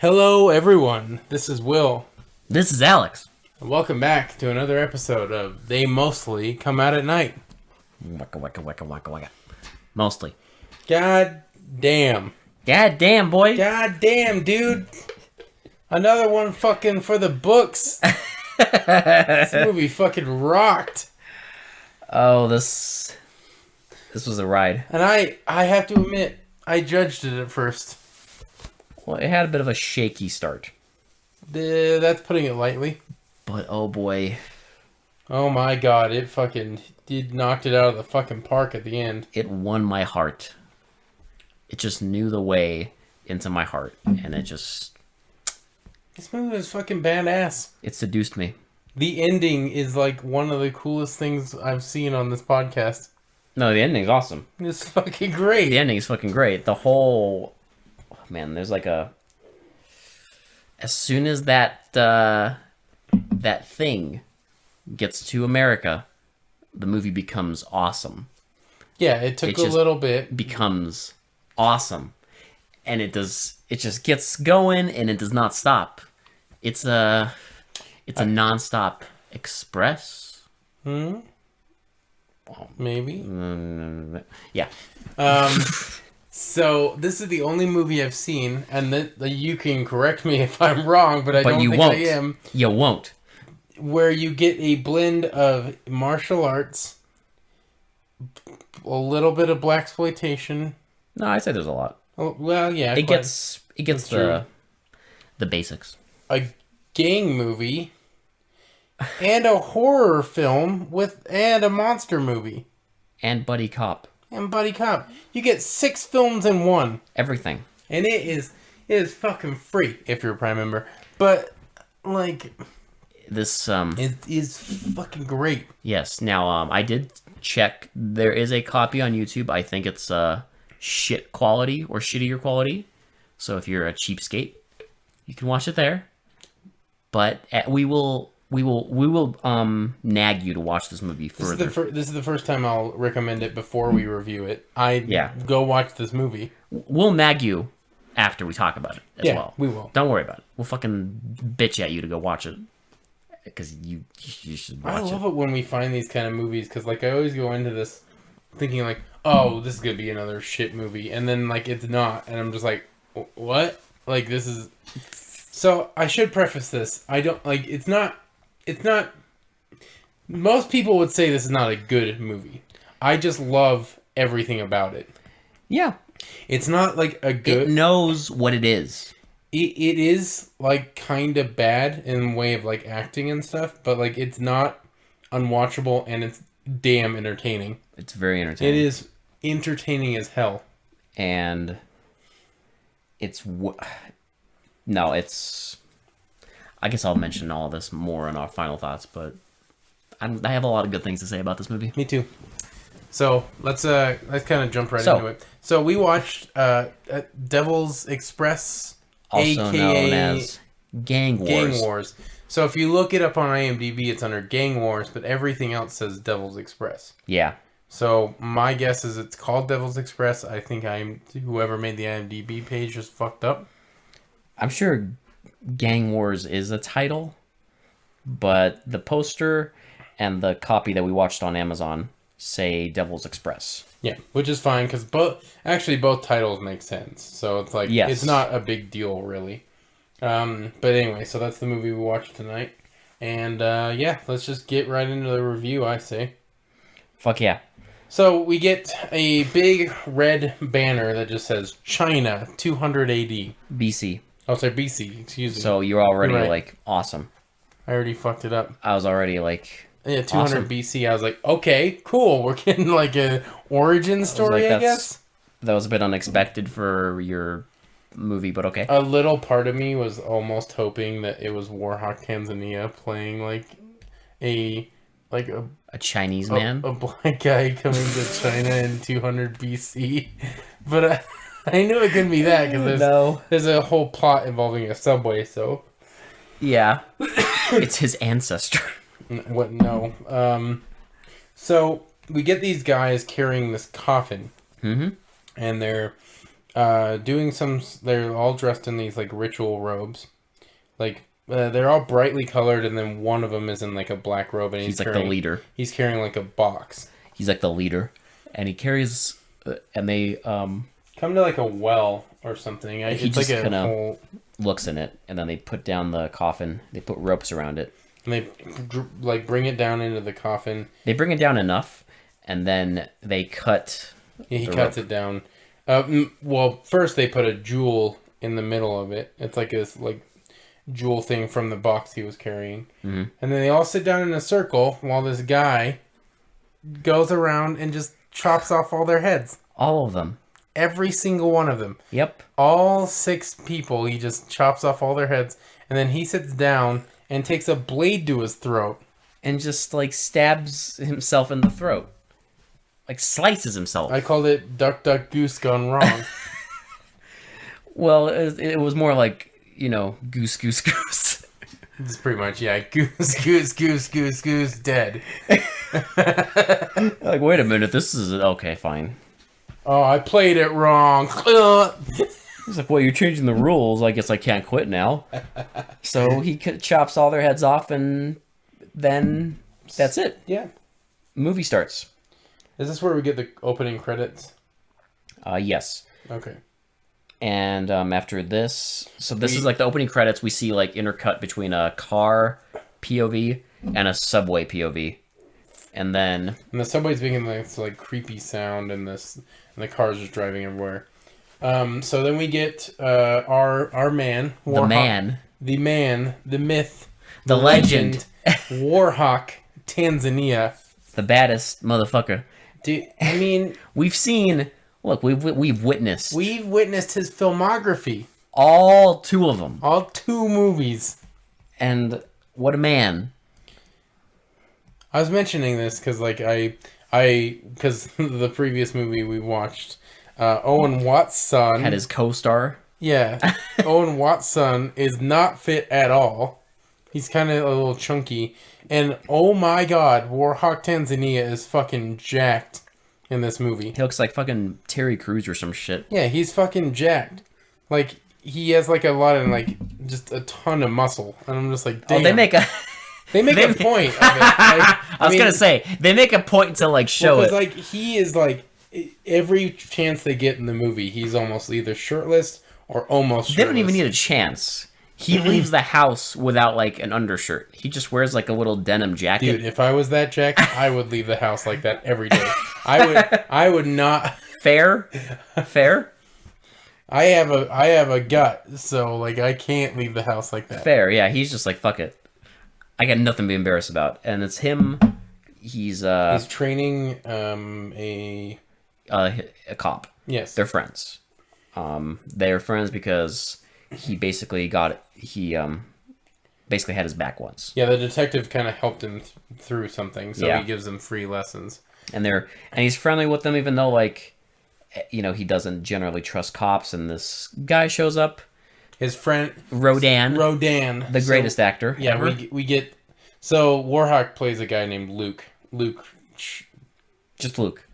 Hello, everyone. This is Will. This is Alex. And welcome back to another episode of They Mostly Come Out at Night. Waka. Mostly. God damn. God damn, boy. God damn, dude. Another one fucking for the books. This movie fucking rocked. Oh, this was a ride. And I have to admit, I judged it at first. Well, it had a bit of a shaky start. That's putting it lightly. But, oh boy. Oh my god, it fucking knocked it out of the fucking park at the end. It won my heart. It just knew the way into my heart. And it just... This movie was fucking badass. It seduced me. The ending is like one of the coolest things I've seen on this podcast. No, the ending's awesome. It's fucking great. The ending is fucking great. The whole... Man, there's like a... As soon as that thing gets to America, the movie becomes awesome. Yeah, it took a little bit. Becomes awesome. And it just gets going and it does not stop. It's a non-stop express. Maybe. Yeah. So this is the only movie I've seen, and you can correct me if I'm wrong, but I don't think I am. You won't. Where you get a blend of martial arts, a little bit of blaxploitation. No, I'd say there's a lot. Oh, well, yeah. It gets the basics. A gang movie, and a horror film and a monster movie. And buddy cop. And buddy cop. You get 6 films in one. Everything. And it is fucking free if you're a Prime member. But like this it is fucking great. Yes. Now I did check. There is a copy on YouTube. I think it's shit quality or shittier quality. So if you're a cheapskate, you can watch it there. But we will nag you to watch this movie further. This is the first time I'll recommend it before we review it. Go watch this movie. We'll nag you after we talk about it as well. We will. Don't worry about it. We'll fucking bitch at you to go watch it. Because you should watch it. I love it when we find these kind of movies, because like I always go into this thinking like, oh, this is going to be another shit movie. And then like it's not. And I'm just like, what? Like this is... So I should preface this. I don't like... It's not... Most people would say this is not a good movie. I just love everything about it. Yeah. It's not like a good... It knows what it is. It is like kind of bad in way of like acting and stuff, but like it's not unwatchable and it's damn entertaining. It's very entertaining. It is entertaining as hell. And it's... No, it's... I guess I'll mention all of this more in our final thoughts, but I have a lot of good things to say about this movie. Me too. So let's kind of jump right into it. So we watched Devil's Express, also aka known as Gang Wars. Gang Wars. So if you look it up on IMDb, it's under Gang Wars, but everything else says Devil's Express. Yeah. So my guess is it's called Devil's Express. I think whoever made the IMDb page just fucked up. I'm sure Gang Wars is a title, but the poster and the copy that we watched on Amazon say Devil's Express. Yeah, which is fine because both titles make sense. So it's like It's not a big deal really. But anyway, so that's the movie we watched tonight, and let's just get right into the review. I say, fuck yeah. So we get a big red banner that just says China 200 AD BC. Oh, sorry, BC. Excuse me. So you're already right. like awesome. I already fucked it up. I was already like 200 awesome. BC. I was like, okay, cool. We're getting like a origin story, I guess. That was a bit unexpected for your movie, but okay. A little part of me was almost hoping that it was Warhawk Tanzania playing like a Chinese man, a black guy coming to China in 200 BC, but I knew it couldn't be that because there's a whole plot involving a subway. So yeah, it's his ancestor. What? No. So we get these guys carrying this coffin, mm-hmm. and they're doing some. They're all dressed in these like ritual robes, like they're all brightly colored, and then one of them is in like a black robe, and He's like the leader. He's carrying like a box. He's like the leader, and he carries, and they come to like a well or something. he It's just like a kind of whole, looks in it, and then they put down the coffin. They put ropes around it. and they like bring it down into the coffin. They bring it down enough, and then they cut. Yeah, he the cuts rope. it down. Well, first they put a jewel in the middle of it. It's like this like jewel thing from the box he was carrying. Mm-hmm. And then they all sit down in a circle while this guy goes around and just chops off all their heads. All of them. Every single one of them. Yep. All 6 people, he just chops off all their heads. And then he sits down and takes a blade to his throat. And just like stabs himself in the throat. Like slices himself. I called it Duck Duck Goose gone wrong. Well, it was more like, goose, goose, goose. It's pretty much, yeah. Goose, goose, goose, goose, goose, dead. Like, wait a minute, this is... Okay, fine. Oh, I played it wrong. He's like, well, you're changing the rules. I guess I can't quit now. So he chops all their heads off, and then that's it. Yeah. Movie starts. Is this where we get the opening credits? Yes. Okay. And after this... So this is like the opening credits. We see like intercut between a car POV and a subway POV. And then... And the subway's making this like creepy sound, and the cars just driving everywhere. So then we get our man, Warhawk, the myth, the legend, Warhawk Tanzania, the baddest motherfucker. Dude, I mean, we've seen. Look, we've witnessed. We've witnessed his filmography. All 2 of them. All 2 movies. And what a man. I was mentioning this because like because the previous movie we watched. Owen Watt's son had his co-star. Yeah, Owen Watt's son is not fit at all. He's kind of a little chunky, and oh my god, Warhawk Tanzania is fucking jacked in this movie. He looks like fucking Terry Crews or some shit. Yeah, he's fucking jacked. Like he has like a lot of like just a ton of muscle, and I'm just like, damn. Oh, they make a point of it. Like, I was gonna say they make a point to like show it. Like he is like. Every chance they get in the movie, he's almost either shirtless or almost shirtless. They don't even need a chance. He leaves the house without, like, an undershirt. He just wears, like, a little denim jacket. Dude, if I was that jacked, I would leave the house like that every day. I would not... Fair? I have a gut, so, like, I can't leave the house like that. Fair, yeah. He's just like, fuck it. I got nothing to be embarrassed about. And it's him. He's training, a cop. Yes. They're friends. They're friends because he basically basically had his back once. Yeah, the detective kind of helped him through something, so he gives them free lessons. And he's friendly with them, even though like, he doesn't generally trust cops. And this guy shows up. His friend Rodin, the greatest actor. Yeah, ever. we get. So Warhawk plays a guy named Luke. Just Luke.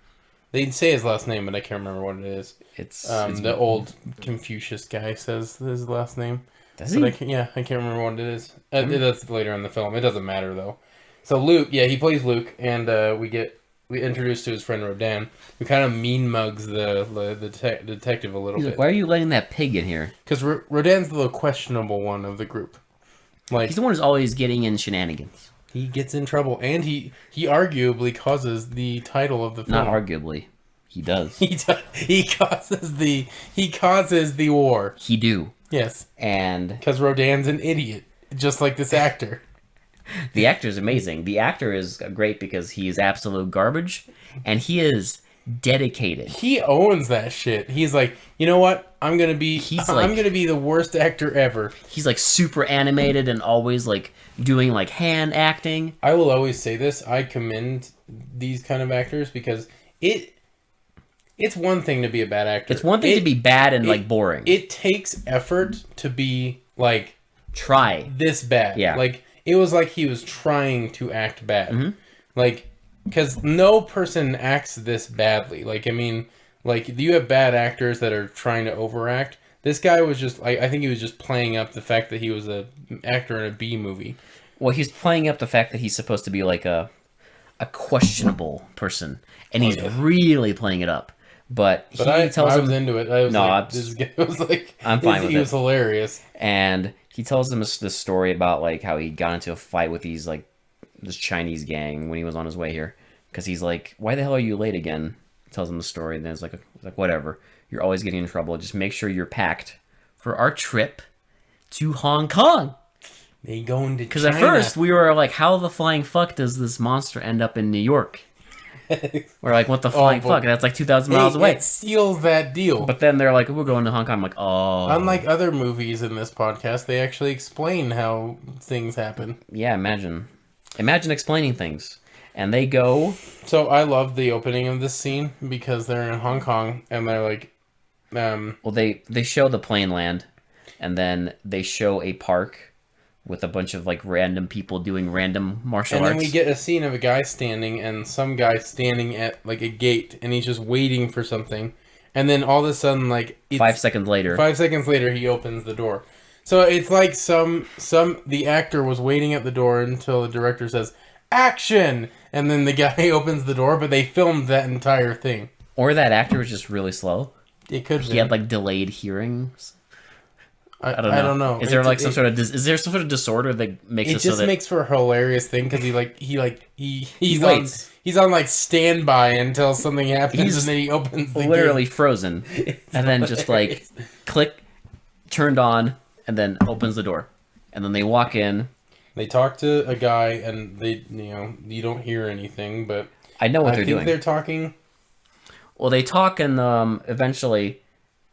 They say his last name, but I can't remember what it is. It's the old Confucius guy says his last name. Does he? But I can't remember what it is. That's later in the film. It doesn't matter though. So Luke, he plays Luke, and we introduced to his friend Rodin, who kind of mean mugs the detective a little bit. Like, why are you letting that pig in here? Because Rodin's the questionable one of the group. Like he's the one who's always getting in shenanigans. He gets in trouble, and he arguably causes the title of the film. Not arguably, he does. He causes the war. He do. Yes, and because Rodin's an idiot, just like this actor. The actor is amazing. The actor is great because he is absolute garbage, and he is dedicated. He owns that shit. He's like, you know what? I'm gonna be the worst actor ever. He's like super animated and always like doing like hand acting. I will always say this. I commend these kind of actors because it's one thing to be a bad actor. It's one thing to be bad and like boring. It takes effort to be like try this bad. Yeah. Like it was like he was trying to act bad. Mm-hmm. Like because no person acts this badly. Like I mean, Like, you have bad actors that are trying to overact. This guy was just, I think he was just playing up the fact that he was a actor in a B movie. Well, he's playing up the fact that he's supposed to be like a questionable person, and he's really playing it up. But I tells him, was into it. I was no, like, this guy was like, I'm fine with it. He was hilarious. And he tells him this story about like how he got into a fight with this Chinese gang when he was on his way here, because he's like, why the hell are you late again? He tells him the story, and then it's like whatever. You're always getting in trouble. Just make sure you're packed for our trip to Hong Kong. They going to Because at first we were like, how the flying fuck does this monster end up in New York? We're like, what the flying fuck? That's like 2,000 miles away. It seals that deal. But then they're like, we're going to Hong Kong. I'm like, oh. Unlike other movies in this podcast, they actually explain how things happen. Yeah, imagine explaining things. And they go. So I love the opening of this scene because they're in Hong Kong and they're like, well, they show the plane land, and then they show a park with a bunch of like random people doing random martial arts. And then we get a scene of a guy standing and some guy standing at like a gate, and he's just waiting for something. And then all of a sudden, like 5 seconds later, he opens the door. So it's like the actor was waiting at the door until the director says action, and then the guy opens the door. But they filmed that entire thing. Or that actor was just really slow. It could. He had like delayed hearings. I don't know. Is there some sort of disorder that makes it so that makes for a hilarious thing because he's on like standby until something happens and then he opens the literally gate. Frozen, and then just like click, turned on, and then opens the door, and then they walk in. They talk to a guy and you don't hear anything, but I know what they're doing. They're talking. Well, they talk and eventually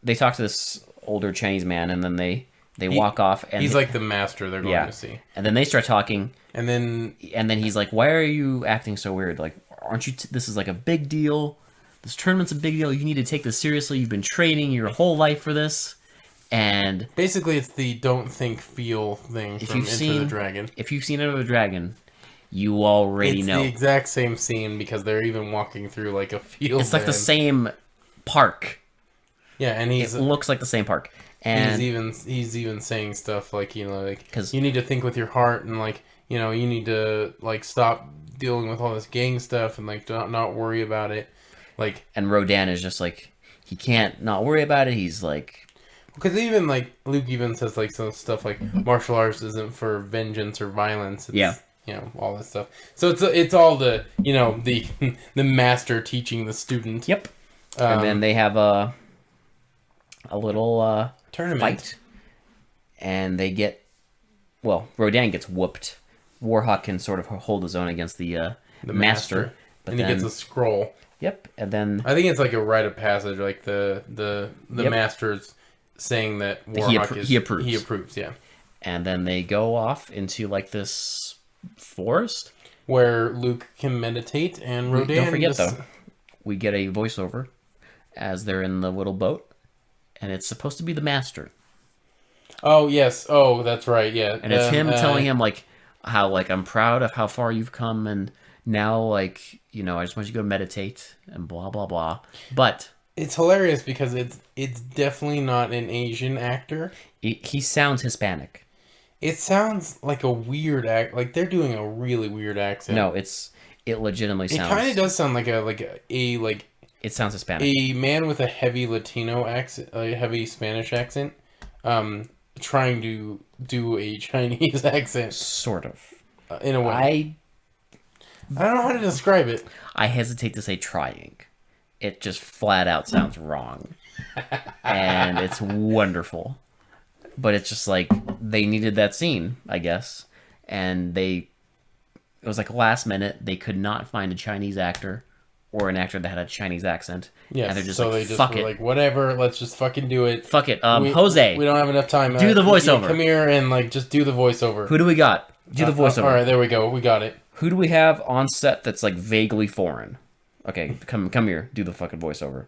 they talk to this older Chinese man, and then they walk off. And he's like the master they're going to see. And then they start talking, and then he's like, "Why are you acting so weird? Like, aren't you? This is like a big deal. This tournament's a big deal. You need to take this seriously. You've been training your whole life for this." And basically, it's the don't think, feel thing from Enter the Dragon. If you've seen Enter the Dragon, you already know. It's the exact same scene because they're even walking through like a field. It's like the same park. Yeah, and it looks like the same park. And he's even saying stuff like, because you need to think with your heart, and like, you need to like stop dealing with all this gang stuff and like not worry about it. Like, and Rodin is just like, he can't not worry about it. He's like, because even like Luke even says like some stuff like martial arts isn't for vengeance or violence. It's, all this stuff. So it's all the the master teaching the student. Yep. And then they have a little tournament fight, and Rodin gets whooped. Warhawk can sort of hold his own against the master, but then he gets a scroll. Yep, and then I think it's like a rite of passage, like the master's saying that Warhawk he approves. He approves, yeah. And then they go off into like this forest where Luke can meditate, and Rodin. Don't forget though, we get a voiceover as they're in the little boat, and it's supposed to be the master. Oh yes, oh that's right, yeah. And it's him telling him like how like I'm proud of how far you've come, and now like I just want you to go meditate and blah blah blah. But it's hilarious because it's definitely not an Asian actor. He sounds Hispanic. It sounds like a weird like they're doing a really weird accent. No, it legitimately sounds. It kind of does sound like a It sounds Hispanic. A man with a heavy Latino accent, a heavy Spanish accent, trying to do a Chinese accent. Sort of. In a way. I don't know how to describe it. I hesitate to say trying. It just flat out sounds wrong. And it's wonderful. But it's just like, they needed that scene, I guess. And it was like last minute, they could not find a Chinese actor or an actor that had a Chinese accent. Yes, and they're just so like, they just fuck were it. like, whatever, let's just fucking do it. Fuck it. Jose. We don't have enough time. Do the voiceover. Come here and like just do the voiceover. Who do we got? Do the voiceover. Alright, there we go. We got it. Who do we have on set that's like vaguely foreign? Okay, come here. Do the fucking voiceover.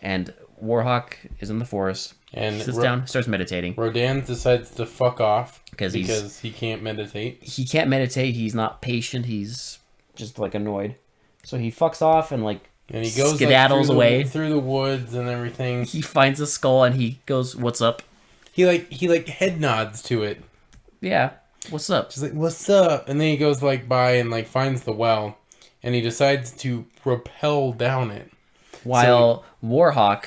And Warhawk is in the forest. And he sits down, starts meditating. Rodin decides to fuck off because he can't meditate. He can't meditate. He's not patient. He's just like annoyed. So he fucks off and like And he goes skedaddles away through the woods and everything. He finds a skull and he goes, "What's up?" He head nods to it. Yeah, what's up? Just like, "What's up?" And then he goes by and finds the well, and he decides to rappel down it. While Warhawk,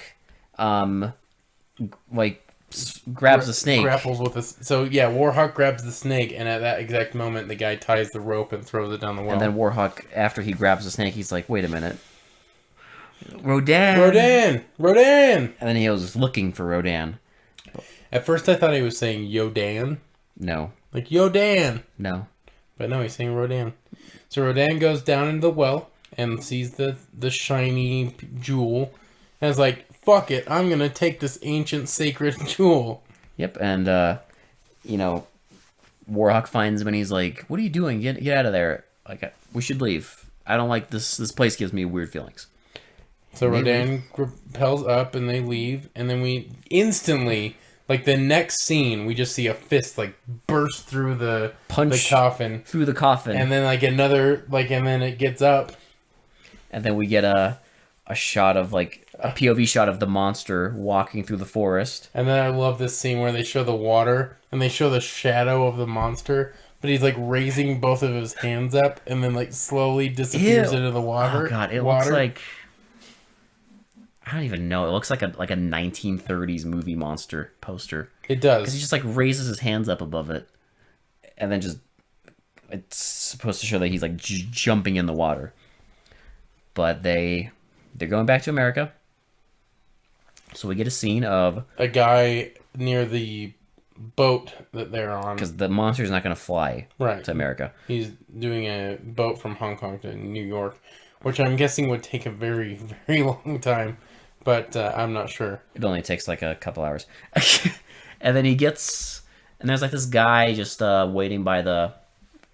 grabs the snake. Grapples with us. So yeah, Warhawk grabs the snake, and at that exact moment, the guy ties the rope and throws it down the well. And then Warhawk, after he grabs the snake, he's like, "Wait a minute, Rodin!" And then he was looking for Rodin. At first, I thought he was saying Yodan. No. Like Yodan. No. But no, he's saying Rodin. So Rodin goes down into the well and sees the shiny jewel, and is like, "Fuck it, I'm gonna take this ancient sacred jewel." Yep, and Warhawk finds him and he's like, "What are you doing? Get out of there! Like, we should leave. I don't like this. This place gives me weird feelings." So Rodin rappels up and they leave, and then we instantly, the next scene, we just see a fist burst through the coffin. Through the coffin. And then another, and then it gets up. And then we get a shot of a POV shot of the monster walking through the forest. And then I love this scene where they show the water and they show the shadow of the monster, but he's raising both of his hands up and then slowly disappears into the water. Oh god, it looks like, I don't even know. It looks like a 1930s movie monster poster. It does. Because he just raises his hands up above it, and then it's supposed to show that he's jumping in the water. But they're going back to America. So we get a scene of a guy near the boat that they're on. Because the monster's not going to fly to America. He's doing a boat from Hong Kong to New York, which I'm guessing would take a very, very long time. But I'm not sure. It only takes a couple hours. And then there's this guy just waiting by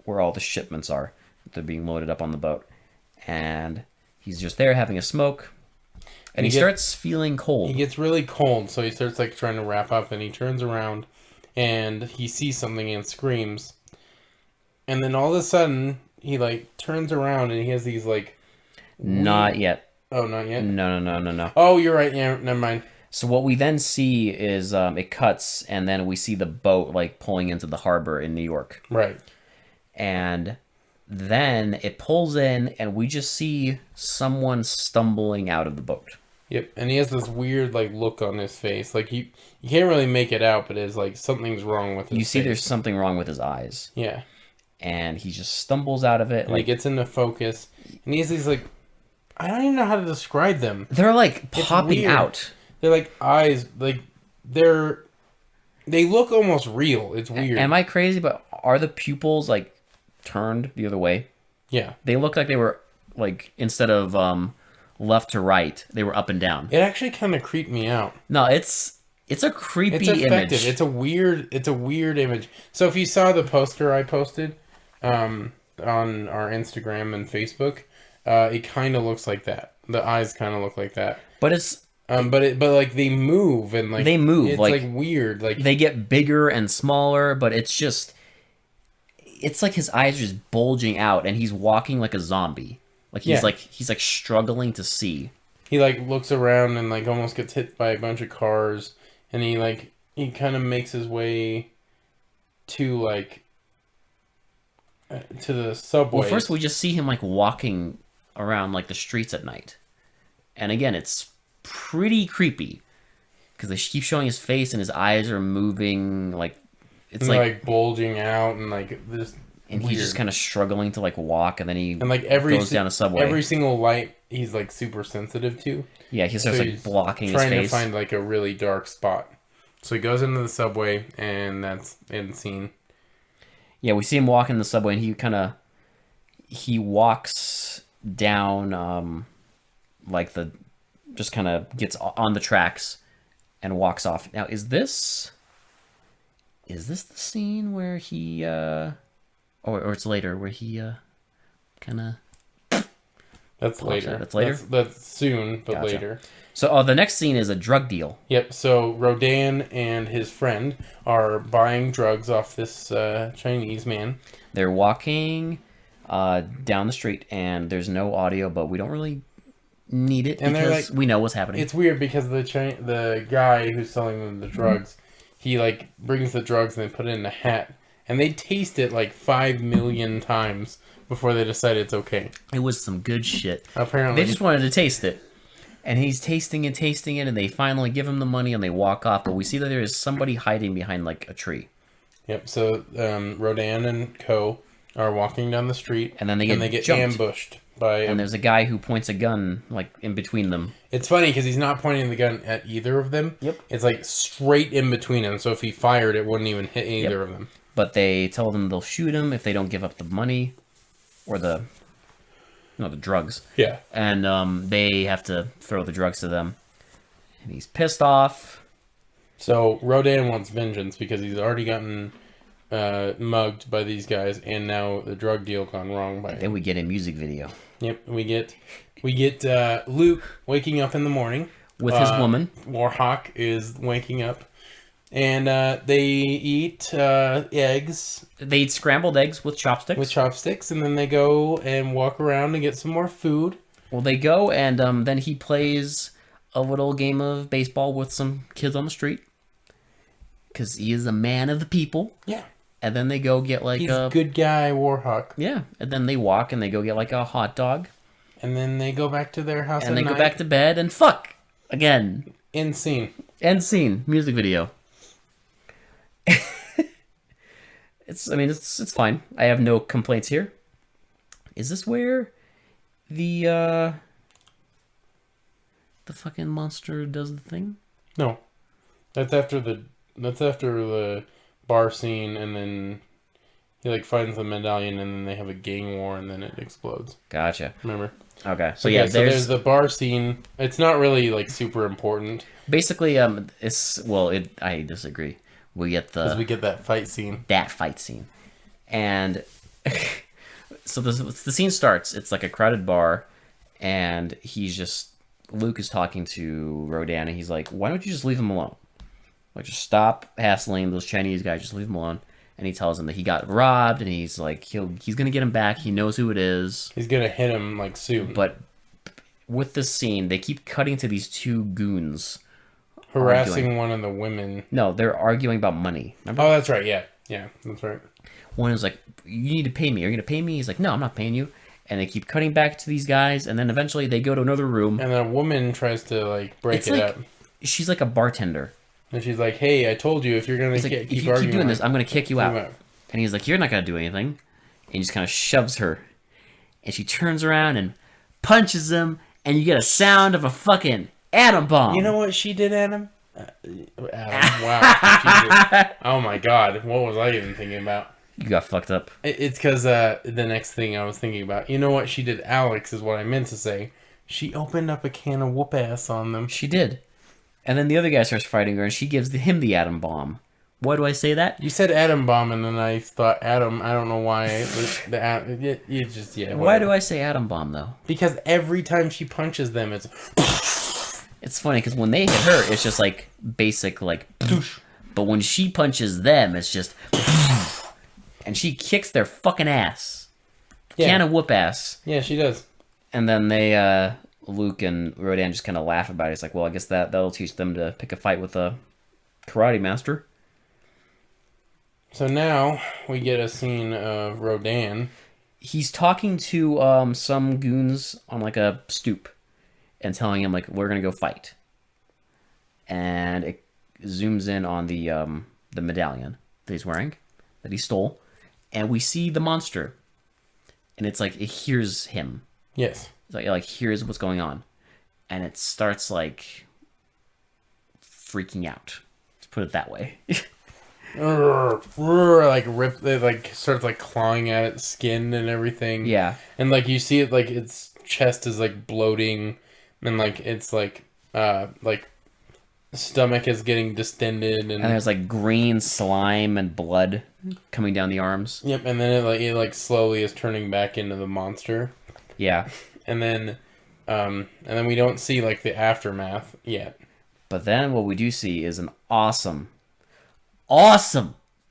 where all the shipments are. They're being loaded up on the boat. And he's just there having a smoke. And he starts feeling cold. He gets really cold, so he starts trying to wrap up, and he turns around and he sees something and screams. And then all of a sudden he turns around and he has these Not yet. Oh, not yet? No. Oh, you're right. Yeah, never mind. So what we then see is it cuts, and then we see the boat pulling into the harbor in New York. Right. And then it pulls in, and we just see someone stumbling out of the boat. Yep, and he has this weird look on his face. You can't really make it out, but it's something's wrong with his face. You see there's something wrong with his eyes. Yeah. And he just stumbles out of it. And he gets into focus, and he has these I don't even know how to describe them. They're popping out. They're eyes, they look almost real. It's weird. Am I crazy? But are the pupils turned the other way? Yeah. They look like they were instead of left to right, they were up and down. It actually kind of creeped me out. No, it's a creepy image. It's a weird image. So if you saw the poster I posted on our Instagram and Facebook, it kind of looks like that. The eyes kind of look like that. But it's they move and they move. It's weird. They get bigger and smaller, but it's just it's his eyes are just bulging out, and he's walking like a zombie. He's struggling to see. He looks around and almost gets hit by a bunch of cars, and he kind of makes his way to to the subway. Well, first we just see him walking around the streets at night, and again it's pretty creepy because they keep showing his face and his eyes are moving it's bulging out and this. And weird. He's just kind of struggling to walk, and then he goes down a subway. Every single light he's super sensitive to. Yeah, he starts blocking his face. Trying to find a really dark spot. So he goes into the subway, and that's end scene. Yeah, we see him walking in the subway, and he walks down just kind of gets on the tracks and walks off. Now, is this the scene where he or it's later where he kind of That's later. That's later? That's soon, but Gotcha. later. So the next scene is a drug deal. Yep, so Rodin and his friend are buying drugs off this Chinese man. They're walking down the street, and there's no audio, but we don't really need it And they're because like- we know what's happening. It's weird because the guy who's selling them the drugs, he like brings the drugs and they put it in a hat, and they taste it like 5 million times before they decide it's okay. It was some good shit. Apparently, They just wanted to taste it. And he's tasting it, and they finally give him the money and they walk off. But we see that there is somebody hiding behind like a tree. Yep. So Rodin and Co are walking down the street, And then they get jumped. ambushed by. And there's a guy who points a gun like in between them. It's funny because he's not pointing the gun at either of them. Yep. It's like straight in between them. So if he fired, it wouldn't even hit either of them. But they tell them they'll shoot him if they don't give up the money or the drugs. Yeah. And they have to throw the drugs to them. And he's pissed off. So Rodin wants vengeance because he's already gotten mugged by these guys, and now the drug deal gone wrong by Then him. we get a music video Yep, we get Luke waking up in the morning with his woman. Warhawk is waking up, and they eat eggs They eat scrambled eggs with chopsticks. with chopsticks, and then they go and walk around and get some more food. Well, they go, and then he plays a little game of baseball with some kids on the street. Because he is a man of the people. Yeah, And then they go get like he's a... a good guy, Warhawk. Yeah, and then they walk and they go get like a hot dog. And then they go back to their house And at they night. go back to bed and fuck! Again. End scene. End scene. Music video. It's fine. I have no complaints here. Is this where the fucking monster does the thing? No, that's after the bar scene, and then he like finds the medallion, and then they have a gang war, and then it explodes. Gotcha. Remember? Okay. So Okay, yeah, so there's the bar scene. It's not really like super important basically I disagree. We get because we get that fight scene. that fight scene. And so the scene starts. It's like a crowded bar, and Luke is talking to Rodin, and he's like, "Why don't you just leave him alone? Like, just stop hassling those Chinese guys. Just leave him alone." And he tells him that he got robbed, and he's like, he's gonna get him back. He knows who it is. He's gonna hit him like soon. But with this scene, they keep cutting to these two goons Harassing one of the women. No, they're arguing about money. Remember? Oh, that's right. Yeah, that's right. One is like, "You need to pay me. Are you gonna pay me?" He's like, "No, I'm not paying you." And they keep cutting back to these guys, and then eventually they go to another room. And the woman tries to like break it up, She's like a bartender. and she's like, "Hey, I told you if you're gonna He's like, keep "If you arguing keep doing like- this, I'm gonna kick you kick out." you out. And he's like, "You're not gonna do anything." And he just kind of shoves her, and she turns around and punches him, and you get a sound of a fucking atom bomb. You know what she did, Adam? Adam, wow. She did. Oh my God, what was I even thinking about? You got fucked up. It's because the next thing I was thinking about. You know what she did, Alex, is what I meant to say. She opened up a can of whoop ass on them. She did. And then the other guy starts fighting her, and she gives him the atom bomb. Why do I say that? You said atom bomb, and then I thought Adam. I don't know why. You just Why whatever. do I say atom bomb, though? Because every time she punches them, it's It's funny, because when they hit her, it's just like basic, like... But when she punches them, it's just... And she kicks their fucking ass. Yeah. Can of whoop ass. Yeah, she does. And then they, Luke and Rodin just kind of laugh about it. It's like, well, I guess that'll teach them to pick a fight with a karate master. So now we get a scene of Rodin. He's talking to some goons on like a stoop and telling him like, we're gonna go fight. And it zooms in on the medallion that he's wearing, that he stole, and we see the monster. And it's like it hears him. Yes. It's like hears what's going on, and it starts like freaking out. Let's put it that way. Like rip, it like starts like clawing at its skin and everything. Yeah. And like you see it, like its chest is like bloating, and like it's like stomach is getting distended, and And there's like green slime and blood coming down the arms. yep. And then it slowly is turning back into the monster, Yeah. and then we don't see like the aftermath yet. But then what we do see is an awesome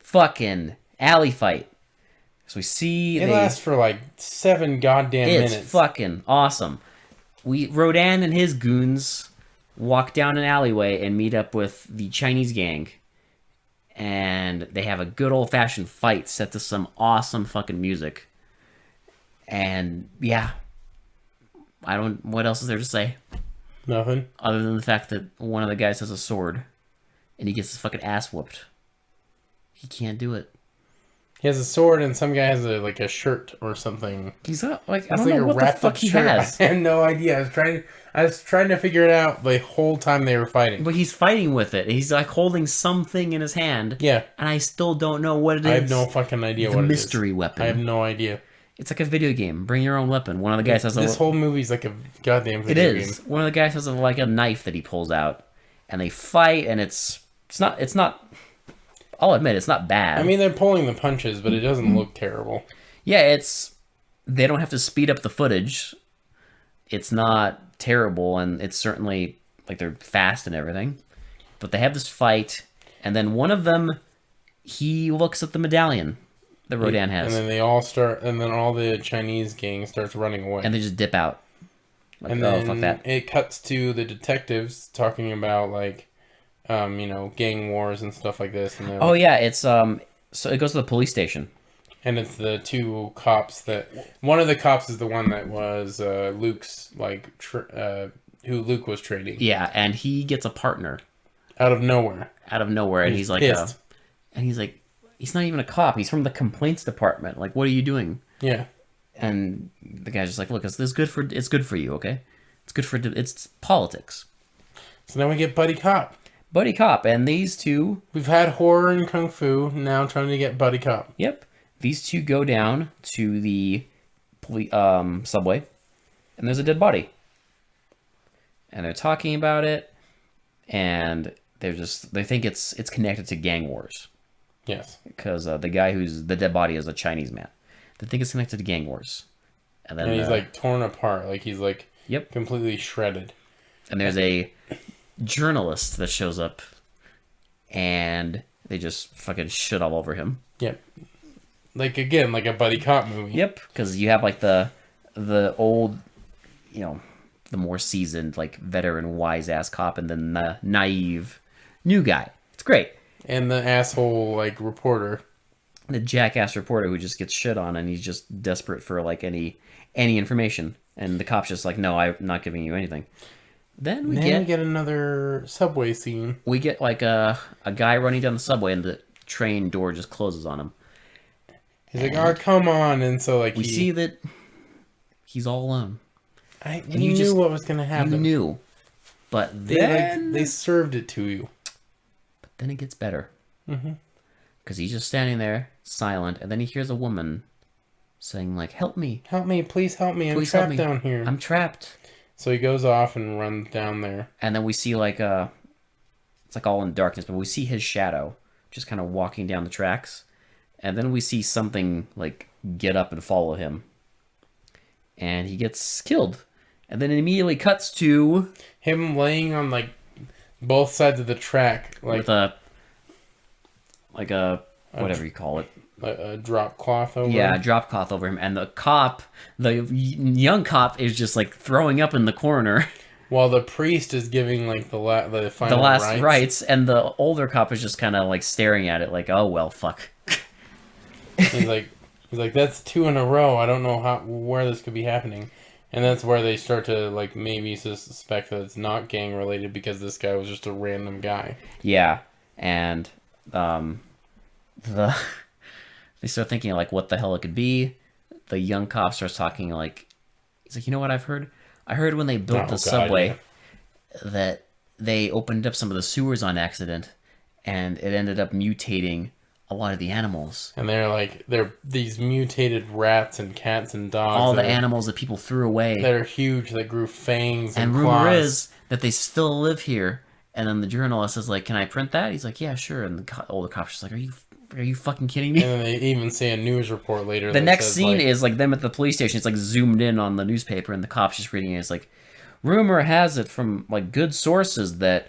fucking alley fight. So we see It lasts for like 7 goddamn it's minutes. fucking awesome. Rodin and his goons walk down an alleyway and meet up with the Chinese gang. And they have a good old-fashioned fight set to some awesome fucking music. And, yeah. What else is there to say? Nothing. Other than the fact that one of the guys has a sword. And he gets his fucking ass whooped. He can't do it. He has a sword and some guy has a shirt or something. He's not, I It's don't know what the fuck he has. I had no idea. I was trying to figure it out the whole time they were fighting. But he's fighting with it. He's holding something in his hand. Yeah. And I still don't know what it is. I have no fucking idea what it is. The mystery weapon. I have no idea. It's like a video game. Bring your own weapon. One of the guys has This whole movie's like a goddamn video game. One of the guys has a knife that he pulls out. And they fight, and it's not... I'll admit, it's not bad. I mean, they're pulling the punches, but it doesn't look terrible. Yeah, they don't have to speed up the footage. It's not terrible, and it's certainly, they're fast and everything. But they have this fight, and then one of them, he looks at the medallion that Rodin has. And then and then all the Chinese gang starts running away. And they just dip out. And then fuck that. It cuts to the detectives talking about, gang wars and stuff like this. And it's so it goes to the police station, and it's the two cops one of the cops is the one that was Luke's who Luke was trading. Yeah, and he gets a partner out of nowhere, and he's like, he's not even a cop. He's from the complaints department. Like, what are you doing? Yeah, and the guy's just like, look, it's good for you, okay? It's politics. So now we get buddy cop. Buddy cop, and these two... We've had horror and kung fu, now trying to get buddy cop. Yep. These two go down to the subway, and there's a dead body. And they're talking about it, and they think it's connected to gang wars. Yes. Because the guy who's the dead body is a Chinese man. They think it's connected to gang wars. And then he's torn apart, he's completely shredded. And there's a journalist that shows up, and they just fucking shit all over him. Yep. Like a buddy cop movie. Yep, because you have the old, the more seasoned, veteran, wise ass cop, and then the naive new guy. It's great. And the asshole reporter. The jackass reporter who just gets shit on, and he's just desperate for any information. And the cop's just like, no, I'm not giving you anything. Then we get another subway scene. We get a guy running down the subway, and the train door just closes on him. He's like, "Oh, come on!" And so we see that he's all alone. You knew what was gonna happen. You knew, but then they served it to you. But then it gets better. Because he's just standing there, silent, and then he hears a woman saying, "Help me, please help me! I'm trapped down here. I'm trapped." So he goes off and runs down there. And then we see it's all in darkness, but we see his shadow just kind of walking down the tracks. And then we see something get up and follow him. And he gets killed. And then it immediately cuts to him laying on both sides of the track. With a whatever you call it. A drop cloth over him? Yeah, a drop cloth over him. And the young cop is just throwing up in the corner. While the priest is giving the final rites. And the older cop is just kind of staring at it oh, well, fuck. He's like, that's 2 in a row. I don't know where this could be happening. And that's where they start to maybe suspect that it's not gang related because this guy was just a random guy. Yeah. And they start thinking what the hell it could be. The young cop starts talking he's like, you know what I've heard? I heard when they built the subway that they opened up some of the sewers on accident, and it ended up mutating a lot of the animals. And they're these mutated rats and cats and dogs. All the animals that people threw away. That are huge, that grew fangs and claws. And rumor is that they still live here. And then the journalist is like, can I print that? He's like, yeah, sure. And the older cop's just like, are you fucking kidding me? And then they even say a news report later. The next scene is them at the police station. It's zoomed in on the newspaper, and the cop's just reading it. It's rumor has it from good sources that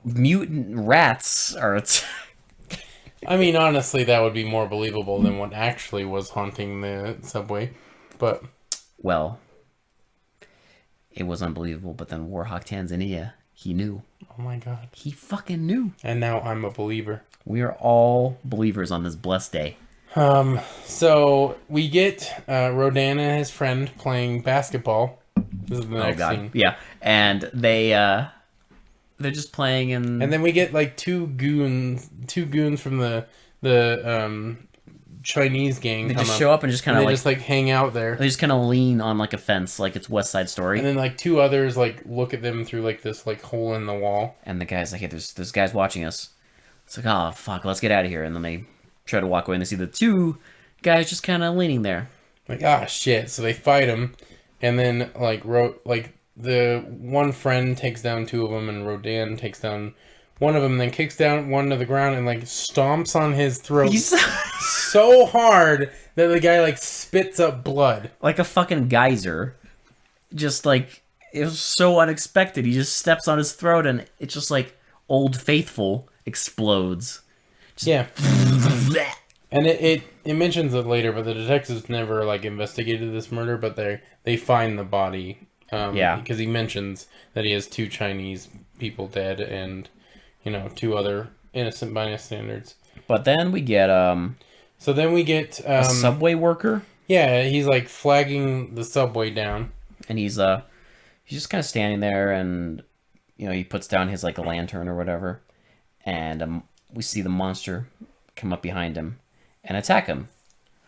mutant rats are... I mean, honestly, that would be more believable than what actually was haunting the subway. But... Well, It was unbelievable. But then Warhawk Tanzania, he knew. Oh my god. He fucking knew. And now I'm a believer. We are all believers on this blessed day. So we get Rodin and his friend playing basketball. This is the next scene. Yeah. And they're just playing and then we get like two goons from the Chinese gang. They just show up and just kind of like just like hang out there. They just kind of lean on like a fence, like it's West Side Story. And then like two others like look at them through like this like hole in the wall. And the guy's like, "Hey, there's guys watching us." It's like, "Oh fuck, let's get out of here." And then they try to walk away, and they see the two guys just kind of leaning there. Like, ah, shit. So they fight him, and then like the one friend takes down two of them, and Rodin takes down one of them, and then kicks down one to the ground and like stomps on his throat so hard that the guy like spits up blood like a fucking geyser. Just like it was so unexpected. He just steps on his throat, and it's just like Old Faithful explodes. Yeah. And it mentions it later, but the detectives never like investigated this murder, but they find the body. Because he mentions that he has two Chinese people dead and, two other innocent bystanders. But then we get a subway worker. Yeah, he's like flagging the subway down, and he's just kind of standing there, and he puts down his like a lantern or whatever, and we see the monster come up behind him and attack him.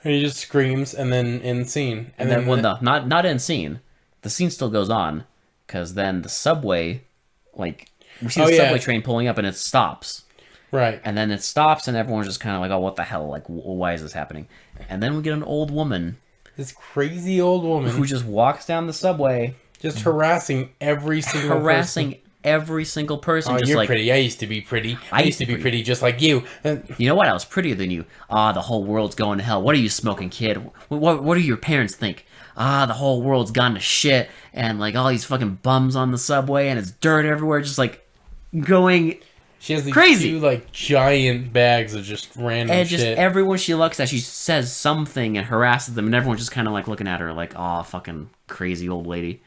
And he just screams, and then end scene. And then not end scene. The scene still goes on, because then the subway, like, we see the subway train pulling up, and it stops. Right. And then it stops, and everyone's just kind of like, oh, what the hell? Like, why is this happening? And then we get an old woman. This crazy old woman. Who just walks down the subway. Just harassing every single person. Every single person. Oh, just you're like, pretty. I used to be pretty. I used to be pretty just like you. You know what? I was prettier than you. The whole world's going to hell. What are you smoking, kid? What do your parents think? The whole world's gone to shit, and like all these fucking bums on the subway, and it's dirt everywhere, just like going she has these crazy. Two like giant bags of just random and shit. just everyone she looks at, she says something and harasses them, and everyone's just kind of like looking at her like, oh, fucking crazy old lady.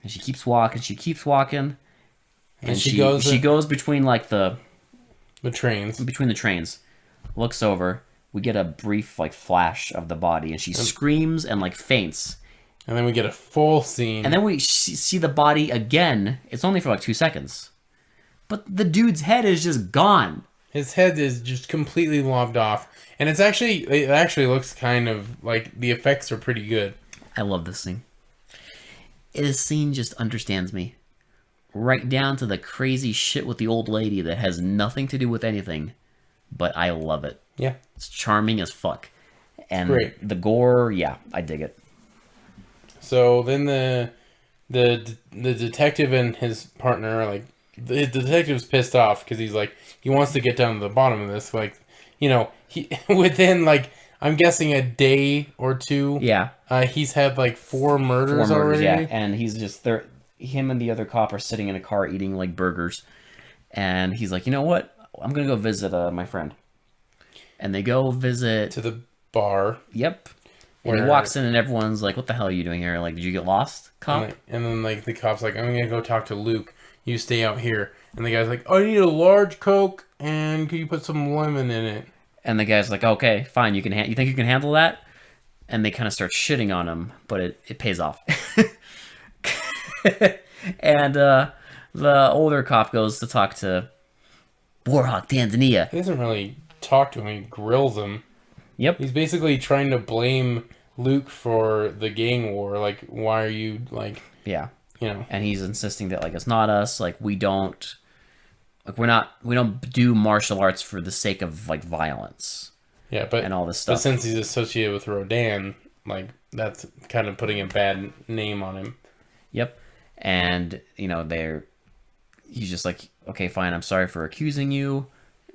And she keeps walking, and she goes between like the trains. Between the trains, looks over. We get a brief like flash of the body, and she screams and like faints. And then we get a full scene. And then we see the body again. It's only for like 2 seconds. But the dude's head is just gone. His head is just completely lobbed off. And it actually looks kind of like the effects are pretty good. I love this scene. This scene just understands me. Right down to the crazy shit with the old lady that has nothing to do with anything. But I love it. Yeah. It's charming as fuck. And great. The gore, yeah, I dig it. So then the detective and his partner are like, the detective's pissed off because he's like, he wants to get down to the bottom of this. Like, he within like, I'm guessing a day or two. Yeah. He's had like 4 murders already. Yeah. And he's just there. Him and the other cop are sitting in a car eating like burgers. And he's like, you know what? I'm going to go visit my friend. And they go visit to the bar. Yep. And he walks in and everyone's like, what the hell are you doing here? Like, did you get lost, cop? And then like the cop's like, I'm going to go talk to Luke. You stay out here. And the guy's like, I need a large Coke and could you put some lemon in it? And the guy's like, okay, fine. You think you can handle that? And they kind of start shitting on him, but it pays off. And the older cop goes to talk to Warhawk Tanzania. He doesn't really talk to him. He grills him. Yep. He's basically trying to blame Luke for the gang war. Like, why are you like? Yeah. And he's insisting that like it's not us. Like we don't do martial arts for the sake of like violence. Yeah, and all this stuff. But since he's associated with Rodin, like that's kind of putting a bad name on him. Yep. And he's just like, okay, fine. I'm sorry for accusing you.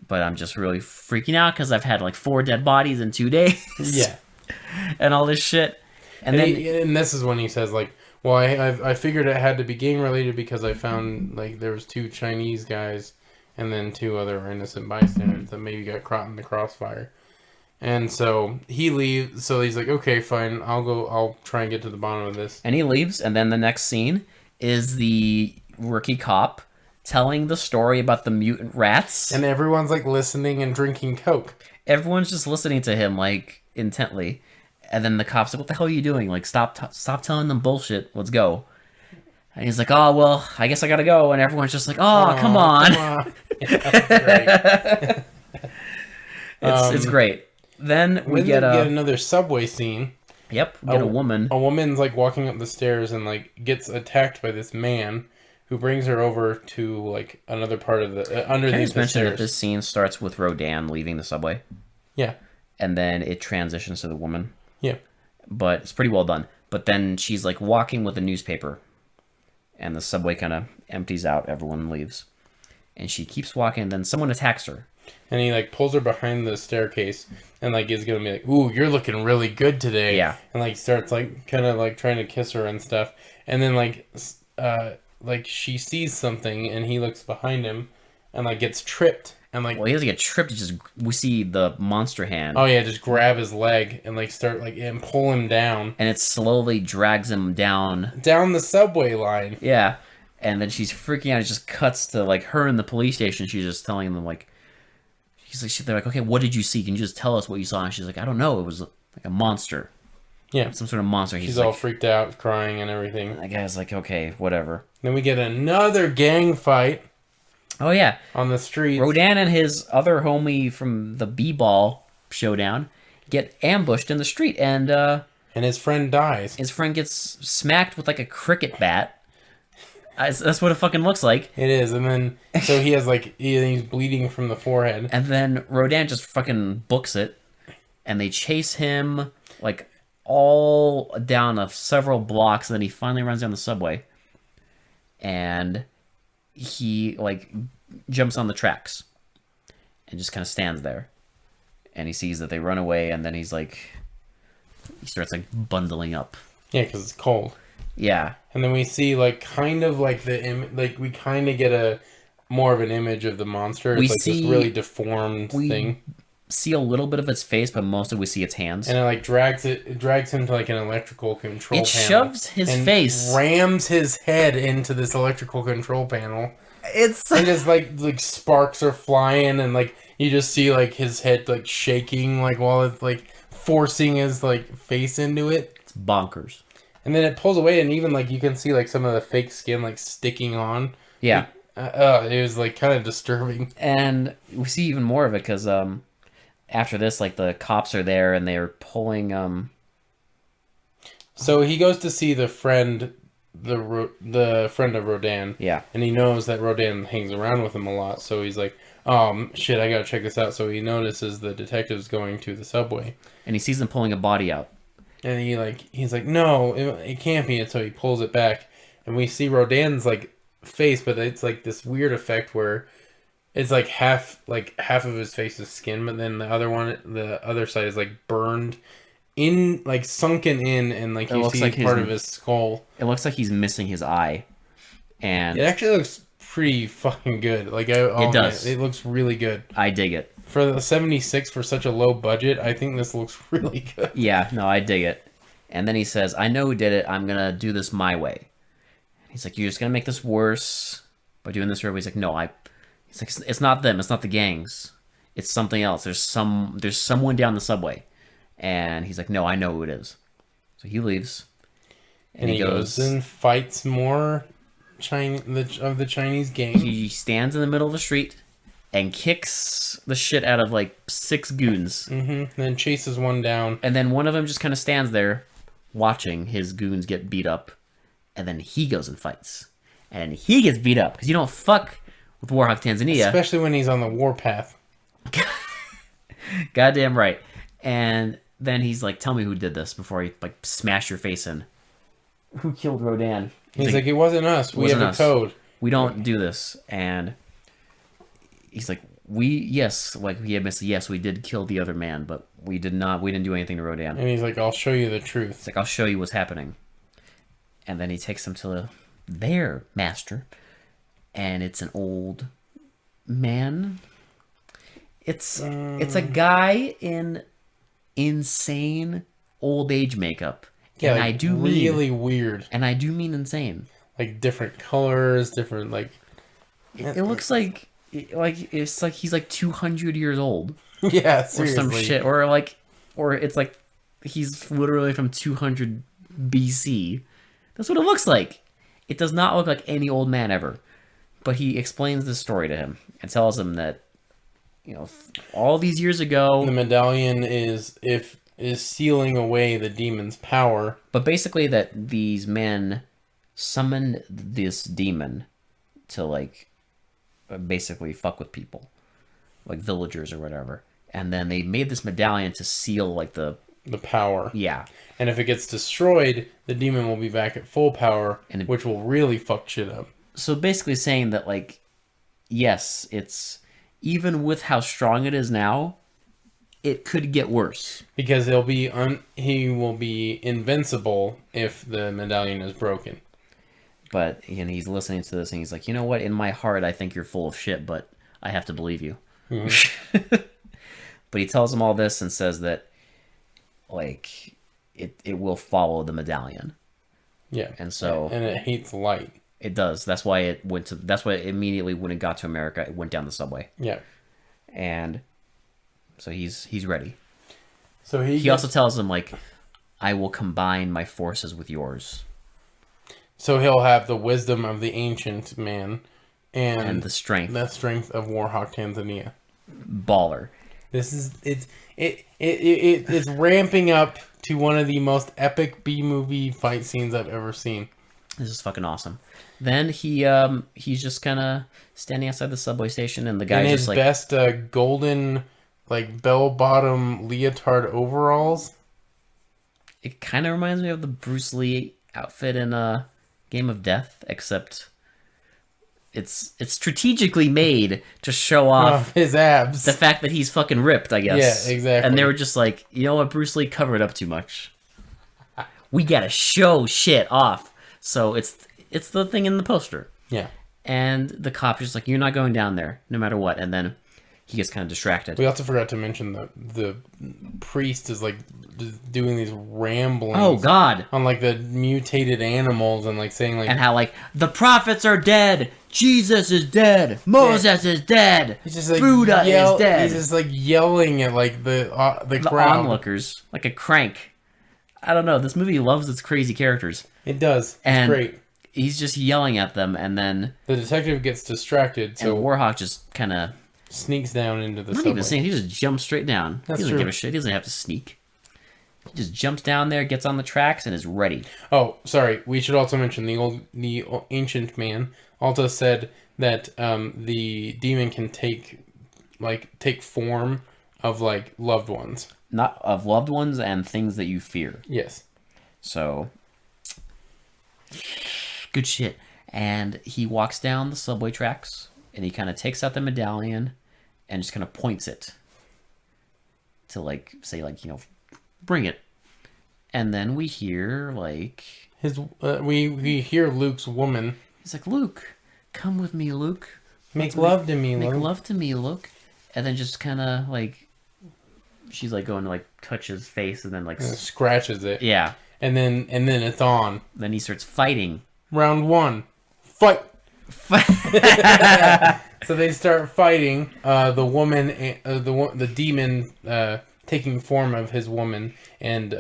But I'm just really freaking out because I've had like 4 dead bodies in 2 days. Yeah. And all this shit. And this is when he says like, well, I figured it had to be gang related because I found like there was 2 Chinese guys and then 2 other innocent bystanders that maybe got caught in the crossfire. And so he leaves. So he's like, okay, fine. I'll try and get to the bottom of this. And he leaves. And then the next scene is the rookie cop telling the story about the mutant rats. And everyone's like listening and drinking Coke. Everyone's just listening to him like intently. And then the cop's like, what the hell are you doing? Like, stop telling them bullshit. Let's go. And he's like, oh, well, I guess I gotta go. And everyone's just like, oh, come on. Yeah, that's great. It's great. Then we get another subway scene. Yep, we get a woman. A woman's like walking up the stairs and like gets attacked by this man who brings her over to like another part of the underneath the stairs. That this scene starts with Rodin leaving the subway. Yeah. And then it transitions to the woman. Yeah. But it's pretty well done. But then she's like walking with a newspaper. And the subway kind of empties out. Everyone leaves. And she keeps walking. And then someone attacks her. And he like pulls her behind the staircase. And like is going to be like, ooh, you're looking really good today. Yeah. And like starts like kind of like trying to kiss her and stuff. And then like she sees something. And he looks behind him. And like gets tripped. And like, well, he doesn't get tripped. We see the monster hand. Oh yeah, just grab his leg and like start like and pull him down. And it slowly drags him down the subway line. Yeah, and then she's freaking out. It just cuts to like her in the police station. She's just telling them like, they're like, okay, what did you see? Can you just tell us what you saw? And she's like, I don't know. It was like a monster. Yeah, some sort of monster. She's all freaked out, crying and everything. And the guy's like, okay, whatever. Then we get another gang fight. Oh, yeah. On the streets. Rodin and his other homie from the B-ball showdown get ambushed in the street, and his friend dies. His friend gets smacked with, like, a cricket bat. That's what it fucking looks like. It is, and then, so he has, like, he's bleeding from the forehead. And then Rodin just fucking books it, and they chase him, like, all down several blocks, and then he finally runs down the subway. And he like jumps on the tracks and just kind of stands there, and he sees that they run away, and then he starts like bundling up. Yeah, because it's cold. Yeah, and then we see like kind of like we kind of get a more of an image of the monster. It's like this really deformed thing. See a little bit of its face, but mostly we see its hands. And it like drags him to like an electrical control panel. It shoves his face, rams his head into this electrical control panel. And just like sparks are flying, and like you just see like his head like shaking like while it's like forcing his like face into it. It's bonkers. And then it pulls away, and even like you can see like some of the fake skin like sticking on. Yeah. It was like kind of disturbing. And we see even more of it because after this, like the cops are there and they're pulling. So he goes to see the friend, the friend of Rodin. Yeah. And he knows that Rodin hangs around with him a lot, so he's like, "Oh shit, I gotta check this out." So he notices the detectives going to the subway, and he sees them pulling a body out. And he's like, "No, it can't be." And so he pulls it back, and we see Rodin's like face, but it's like this weird effect where it's like half of his face is skin, but then the other side is like burned in, like sunken in, and like you see like part of his skull. It looks like he's missing his eye, and it actually looks pretty fucking good. Like it does. Man, it looks really good. I dig it. For the 76 for such a low budget, I think this looks really good. Yeah, no, I dig it. And then he says, "I know who did it. I'm gonna do this my way." He's like, "You're just gonna make this worse by doing this your way." He's like, "No, He's like, it's not them. It's not the gangs. It's something else. There's someone down the subway." And he's like, "No, I know who it is." So he leaves, and he goes and fights more of the Chinese gang. He stands in the middle of the street and kicks the shit out of like 6 goons. Mm-hmm. Then chases one down, and then one of them just kind of stands there, watching his goons get beat up, and then he goes and fights, and he gets beat up because you don't fuck with Warhawk Tanzania, especially when he's on the warpath. Goddamn right. And then he's like, "Tell me who did this before I like smash your face in." Who killed Rodin? He's like, "It wasn't us. We have a code. We don't do this." And he's like, yes, he admits, yes, we did kill the other man, but we didn't do anything to Rodin. And he's like, "I'll show you the truth." It's like, "I'll show you what's happening." And then he takes him to their master, and it's an old man. It's a guy in insane old age makeup. Yeah, and like, I do really weird. And I do mean insane. like different colors, different like. It looks like it's like he's like 200 years old. Yeah, Or seriously. some shit, or it's like he's literally from 200 BC. That's what it looks like. It does not look like any old man ever. But he explains this story to him and tells him that, all these years ago, The medallion is sealing away the demon's power. but basically that these men summoned this demon to like basically fuck with people, like villagers or whatever. And then they made this medallion to seal like the power. yeah. And if it gets destroyed, the demon will be back at full power, which will really fuck shit up. So basically saying that like, yes, it's even with how strong it is now, it could get worse. Because he will be invincible if the medallion is broken. But he's listening to this and he's like, you know what? In my heart, I think you're full of shit, but I have to believe you. Mm-hmm. But he tells him all this and says that, like, it will follow the medallion. Yeah. And so... And it hates light. It does. That's why it went to... That's why immediately when it got to America, it went down the subway. Yeah. And so he's ready. So he also tells him, like, I will combine my forces with yours. So he'll have the wisdom of the ancient man and the strength. The strength of Warhawk Tanzania. Baller. This is it's ramping up to one of the most epic B-movie fight scenes I've ever seen. This is fucking awesome. Then he's just kind of standing outside the subway station, and the guy's just like... In his best golden, like, bell-bottom leotard overalls. It kind of reminds me of the Bruce Lee outfit in Game of Death, except it's strategically made to show off his abs. The fact that he's fucking ripped, I guess. Yeah, exactly. And they were just like, you know what, Bruce Lee covered up too much. We gotta show shit off. So it's the thing in the poster. Yeah. And the cop is just like, you're not going down there, no matter what. And then he gets kind of distracted. We also forgot to mention that the priest is like doing these ramblings. Oh God! On like the mutated animals and like saying like, and how like the prophets are dead, Jesus is dead, Moses is dead, he's just like Buddha is dead. He's just like yelling at like the crowd. Onlookers, like a crank. I don't know. This movie loves its crazy characters. It does. It's great. He's just yelling at them, and then the detective gets distracted. So and Warhawk just kind of sneaks down into the subway. Not even saying, he just jumps straight down. That's he doesn't true. give a shit. He doesn't have to sneak. He just jumps down there, gets on the tracks, and is ready. Oh, sorry. We should also mention the ancient man also said that the demon can take form of like loved ones. Not of loved ones and things that you fear. Yes. So good shit. And he walks down the subway tracks and he kind of takes out the medallion and just kind of points it to like say like, bring it. And then we hear like his we hear Luke's woman. He's like, Luke, come with me, Luke. Make love to me, Luke. Make love to me, Luke. And then just kind of like she's like going to like touch his face and then like scratches it. Yeah. And then it's on. Then he starts fighting. Round 1. Fight. So they start fighting. The woman, the demon, taking form of his woman, and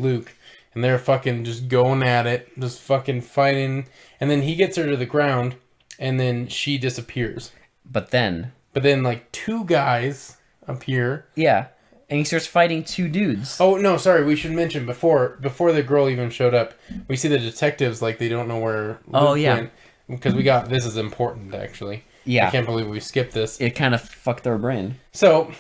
Luke, and they're fucking just going at it, just fucking fighting. And then he gets her to the ground, and then she disappears. But then like 2 guys appear. Yeah. And he starts fighting 2 dudes. Oh, no, sorry. We should mention before the girl even showed up, we see the detectives, like, they don't know where Luke went. Because this is important, actually. Yeah. I can't believe we skipped this. It kind of fucked our brain. So,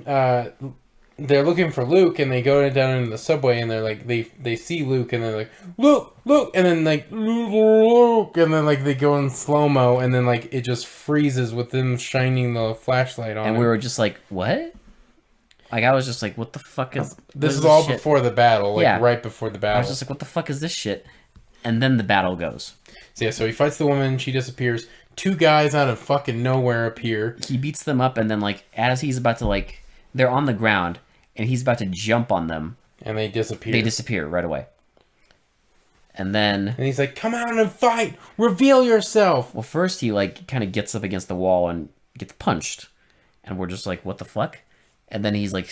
they're looking for Luke, and they go down into the subway, and they're like, they see Luke, and they're like, Luke! And then, like, Luke! And then, like, they go in slow-mo, and then, like, it just freezes with them shining the flashlight on And him. we were just like, what? Like, I was just like, what the fuck is... This is all before the battle, like, right before the battle. I was just like, what the fuck is this shit? And then the battle goes. So, yeah, so he fights the woman, she disappears. 2 guys out of fucking nowhere appear. He beats them up, and then, like, as he's about to, like... They're on the ground, and he's about to jump on them. And they disappear. They disappear right away. And then, And he's like, come out and fight! Reveal yourself! well, first he like kind of gets up against the wall and gets punched, and we're just like, what the fuck? And then he's like,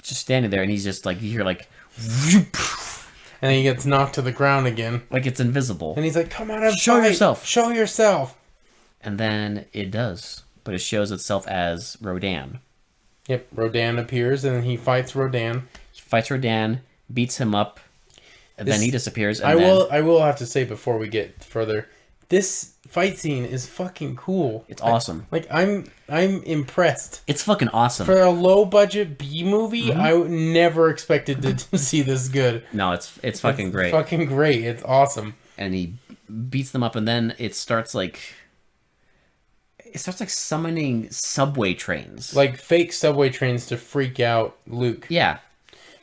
just standing there, and he's just like, you hear like, And he gets knocked to the ground again. like it's invisible. And he's like, come out and Show fight! yourself. Show yourself! And then it does, but it shows itself as Rodin. Yep, Rodin appears, and he fights Rodin. He fights Rodin, beats him up, and then he disappears. And I will have to say before we get further, this fight scene is fucking cool. It's awesome. I'm impressed. It's fucking awesome. For a low budget B movie, I never expected to see this good. No, it's fucking great. Fucking great. It's awesome. And he beats them up, and then it starts like summoning subway trains. Like fake subway trains to freak out Luke. Yeah.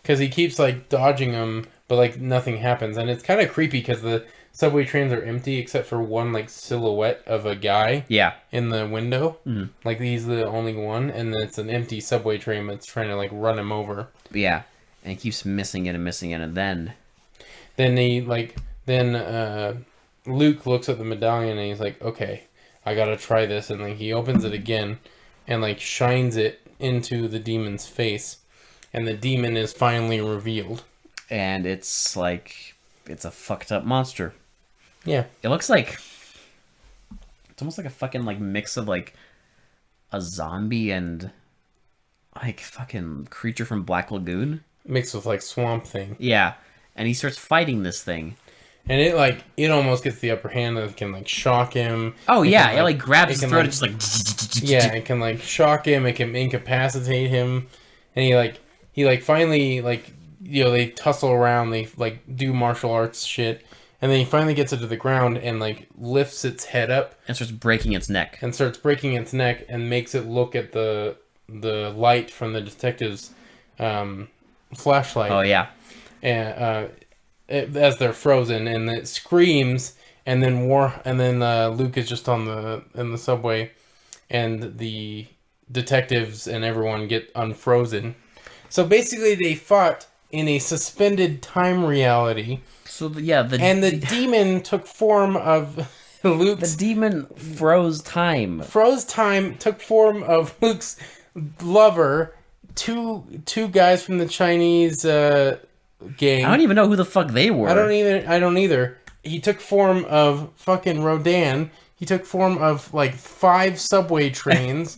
Because he keeps like dodging them, but like nothing happens. And it's kind of creepy because the subway trains are empty except for one like silhouette of a guy in the window. Mm-hmm. Like he's the only one, and then it's an empty subway train that's trying to like run him over. Yeah. And he keeps missing it, and then Luke looks at the medallion and he's like, okay, I gotta try this. And like he opens it again and like shines it into the demon's face, and the demon is finally revealed. And it's like, it's a fucked up monster. Yeah. It looks like, it's almost like a fucking like mix of like a zombie and like fucking creature from Black Lagoon. Mixed with like Swamp Thing. Yeah. And he starts fighting this thing. And it almost gets the upper hand and can like shock him. Oh yeah, it like grabs his throat like, and just like yeah, it can like shock him, it can incapacitate him. And he finally like, you know, they tussle around, they like do martial arts shit, and then he finally gets it to the ground and like lifts its head up and starts breaking its neck. And makes it look at the light from the detective's flashlight. Oh yeah. And as they're frozen, and it screams, and then Luke is just in the subway, and the detectives and everyone get unfrozen. So basically, they fought in a suspended time reality. So the demon took form of Luke's. The demon froze time. Took form of Luke's lover. Two guys from the Chinese gang. I don't even know who the fuck they were. I don't either. He took form of fucking Rodin. He took form of like 5 subway trains.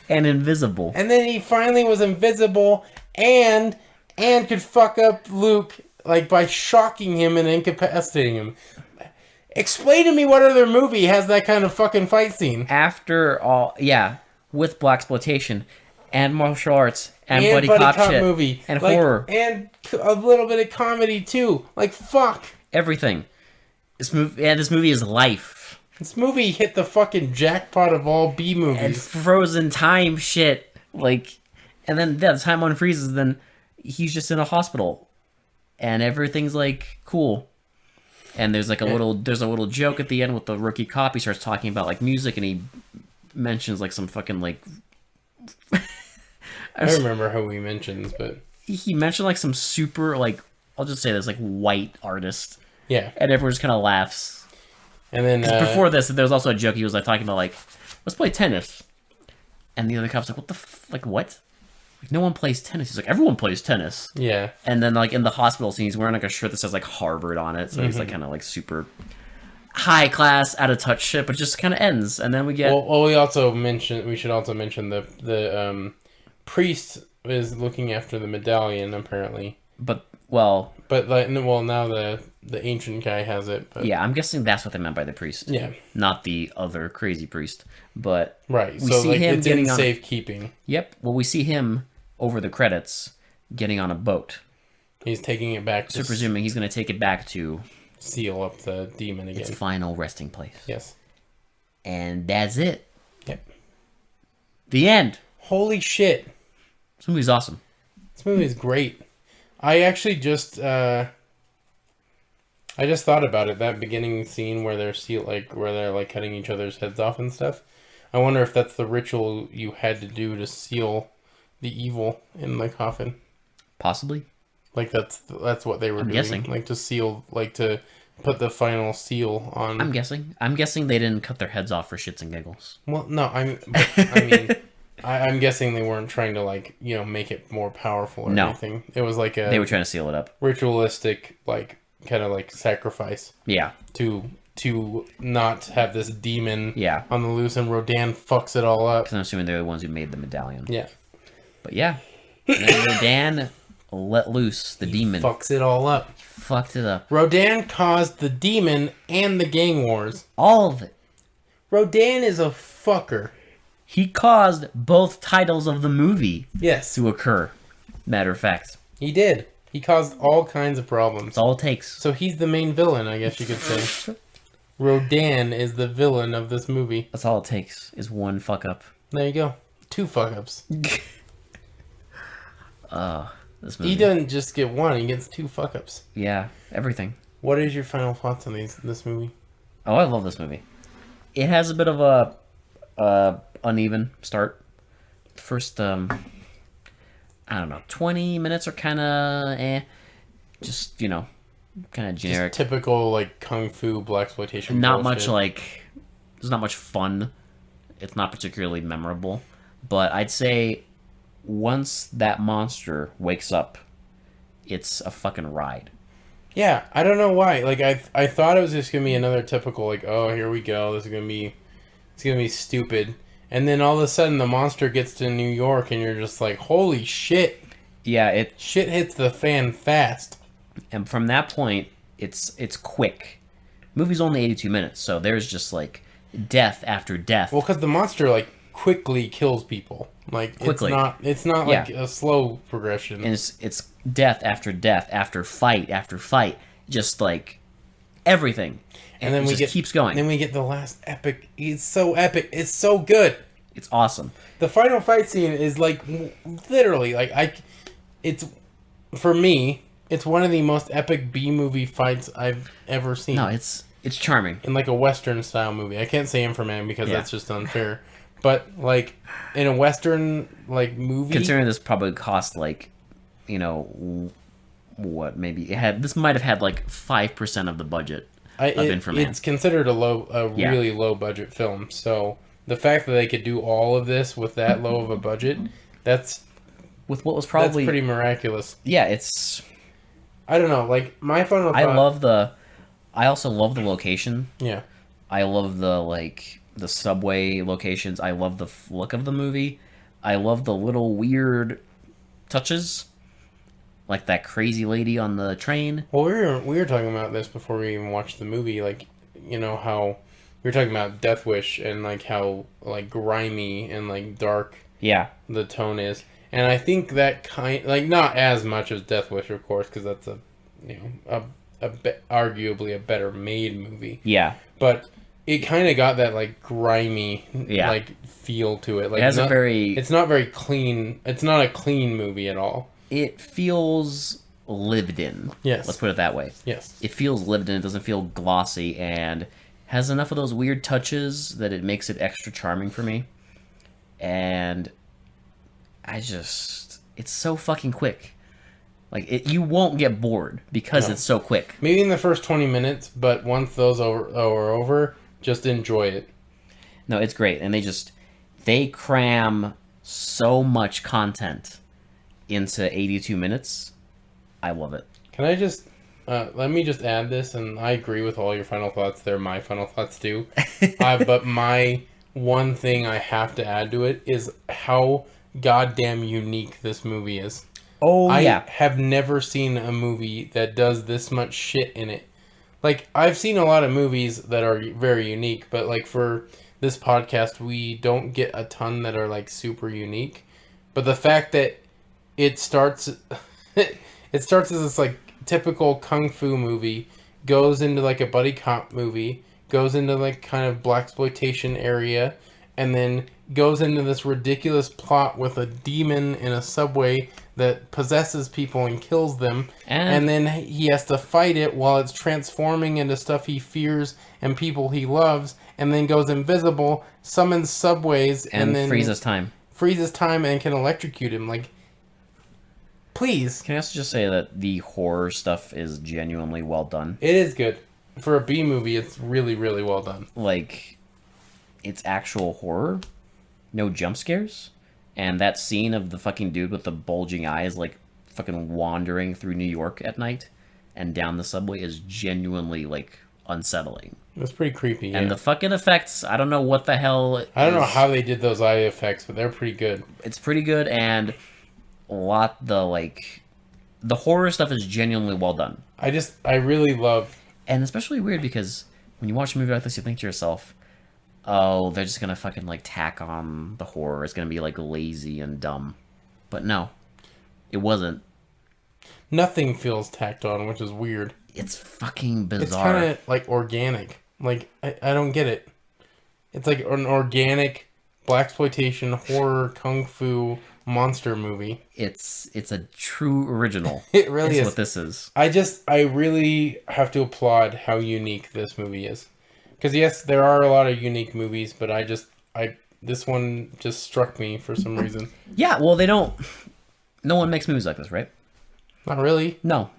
And invisible. And then he finally was invisible and could fuck up Luke like by shocking him and incapacitating him. Explain to me what other movie has that kind of fucking fight scene. After all, yeah, with blaxploitation and martial arts and buddy cop shit movie and like, horror and a little bit of comedy too. Like fuck everything. This movie is life. This movie hit the fucking jackpot of all B movies. And frozen time shit. Like, and then the time one freezes, then he's just in a hospital. And everything's like cool. And there's like a little joke at the end with the rookie cop. He starts talking about like music, and he mentions like some fucking like I don't remember how he mentions, but he mentioned like some super like, I'll just say this, like white artist. Yeah. And everyone just kind of laughs. And then before this, there was also a joke. He was like talking about like, let's play tennis. And the other cop's like, like what? Like no one plays tennis. He's like, everyone plays tennis. Yeah. And then like in the hospital scene, he's wearing like a shirt that says like Harvard on it. So he's like kind of like super high class, out of touch shit, but just kind of ends. And then we get. Well, we should also mention the priest is looking after the medallion apparently. Now the ancient guy has it. But... Yeah, I'm guessing that's what they meant by the priest. Yeah. Not the other crazy priest. But right. We see him it's getting in on safekeeping. Yep. Well, we see him over the credits getting on a boat. He's taking it back. So presuming he's going to take it back to seal up the demon again. Its final resting place. Yes. And that's it. Yep. The end. Holy shit. This movie's awesome. This movie is great. I actually just thought about it. That beginning scene where they're cutting each other's heads off and stuff. I wonder if that's the ritual you had to do to seal the evil in the coffin. Possibly. Like that's what they were doing. Guessing. Like to seal, like to put the final seal on. I'm guessing they didn't cut their heads off for shits and giggles. Well, no, I mean, I'm guessing they weren't trying to like make it more powerful or anything. It was like they were trying to seal it up. Ritualistic, like kind of like sacrifice. Yeah. To not have this demon. Yeah. On the loose, and Rodin fucks it all up. Because I'm assuming they're the ones who made the medallion. Yeah. But yeah, and then Rodin let loose the demon. Fucks it all up. Fucked it up. Rodin caused the demon and the gang wars. All of it. Rodin is a fucker. He caused both titles of the movie Yes. to occur. Matter of fact. He did. He caused all kinds of problems. That's all it takes. So he's the main villain, I guess you could say. Rodin is the villain of this movie. That's all it takes is one fuck up. There you go. 2 fuck ups. This movie. He doesn't just get one, he gets 2 fuck ups. Yeah, everything. What is your final thoughts on this movie? Oh, I love this movie. It has a bit of a uneven start. First, I don't know, 20 minutes are kind of just, kind of generic. Just typical, like, kung fu blaxploitation Not bullshit. much, like, there's not much fun. It's not particularly memorable. But I'd say once that monster wakes up, it's a fucking ride. Yeah, I don't know why. Like, I thought it was just gonna be another typical, like, oh, here we go, it's gonna be stupid. And then all of a sudden the monster gets to New York and you're just like, holy shit. Yeah, Shit hits the fan fast. and from that point, it's quick. Movie's only 82 minutes, so there's just like death after death. Well, because the monster, like, quickly kills people. Like, Quickly. It's not like a slow progression. And it's death after death after fight, just like everything. And then it we just keeps going. Then we get the last epic. It's so epic. It's so good. It's awesome. The final fight scene is like literally like it's for me. It's one of the most epic B movie fights I've ever seen. No, it's charming. In like a Western style movie. I can't say Inframan because that's just unfair. But like in a Western like movie, Considering this probably cost like, what maybe this might have had like 5% of the budget of Inframan. It's considered a really low budget film. So the fact that they could do all of this with that low of a budget, that's with what was probably that's pretty miraculous. Yeah, it's. I don't know. Like my final thought. I also love the location. Yeah. I love the subway locations. I love the look of the movie. I love the little weird touches, like that crazy lady on the train. Well, we were talking about this before we even watched the movie. Like, how we were talking about Death Wish and like how like grimy and like dark. Yeah. The tone is, and I think that not as much as Death Wish, of course, because that's arguably a better made movie. Yeah. But it kind of got that like grimy like feel to it. Like it has it's not very clean. It's not a clean movie at all. It feels lived in. Yes. Let's put it that way. Yes. It feels lived in. It doesn't feel glossy and has enough of those weird touches that it makes it extra charming for me. And it's so fucking quick. Like you won't get bored because it's so quick. Maybe in the first 20 minutes, but once those are over, just enjoy it. No, it's great. And they cram so much content into 82 minutes. I love it. Can I just let me just add this, and I agree with all your final thoughts. They're my final thoughts too. But my one thing I have to add to it is how goddamn unique this movie is. Oh, I have never seen a movie that does this much shit in it. Like, I've seen a lot of movies that are very unique, but like for this podcast, we don't get a ton that are like super unique. But the fact that it starts as this like typical kung fu movie, goes into like a buddy cop movie, goes into like kind of blaxploitation area, and then goes into this ridiculous plot with a demon in a subway that possesses people and kills them, and then he has to fight it while it's transforming into stuff he fears and people he loves, and then goes invisible, summons subways, and then freezes time and can electrocute him. Like, Please. Can I also just say that the horror stuff is genuinely well done? It is good. For a B movie, it's really, really well done. Like, it's actual horror, no jump scares, and that scene of the fucking dude with the bulging eyes, like, fucking wandering through New York at night and down the subway is genuinely, like, unsettling. It's pretty creepy, yeah. And the fucking effects, I don't know what the hell. I don't know how they did those eye effects, but they're pretty good. It's pretty good, and the horror stuff is genuinely well done. I really love. And especially weird because when you watch a movie like this, you think to yourself, oh, they're just gonna fucking, like, tack on the horror. It's gonna be, like, lazy and dumb. But no, it wasn't. Nothing feels tacked on, which is weird. It's fucking bizarre. It's kind of, like, organic. Like, I don't get it. It's like an organic blaxploitation horror kung fu monster movie. It's a true original. It really is what this is. I really have to applaud how unique this movie is. Because yes, there are a lot of unique movies, but this one just struck me for some reason. Yeah, well, no one makes movies like this, right? Not really. No.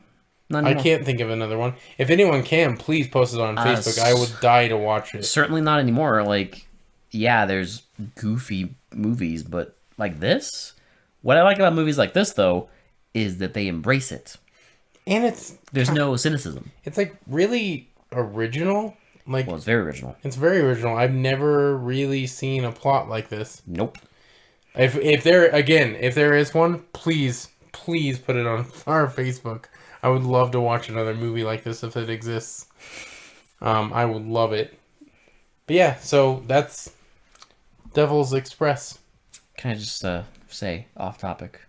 I can't think of another one. If anyone can, please post it on Facebook. I would die to watch it. Certainly not anymore. Like, yeah, there's goofy movies, but like this? What I like about movies like this, though, is that they embrace it. And there's no cynicism. It's, like, really original. Like, well, it's very original. It's very original. I've never really seen a plot like this. Nope. If there is one, please put it on our Facebook. I would love to watch another movie like this if it exists. I would love it. But yeah, so that's Devil's Express. Can I just say, off topic,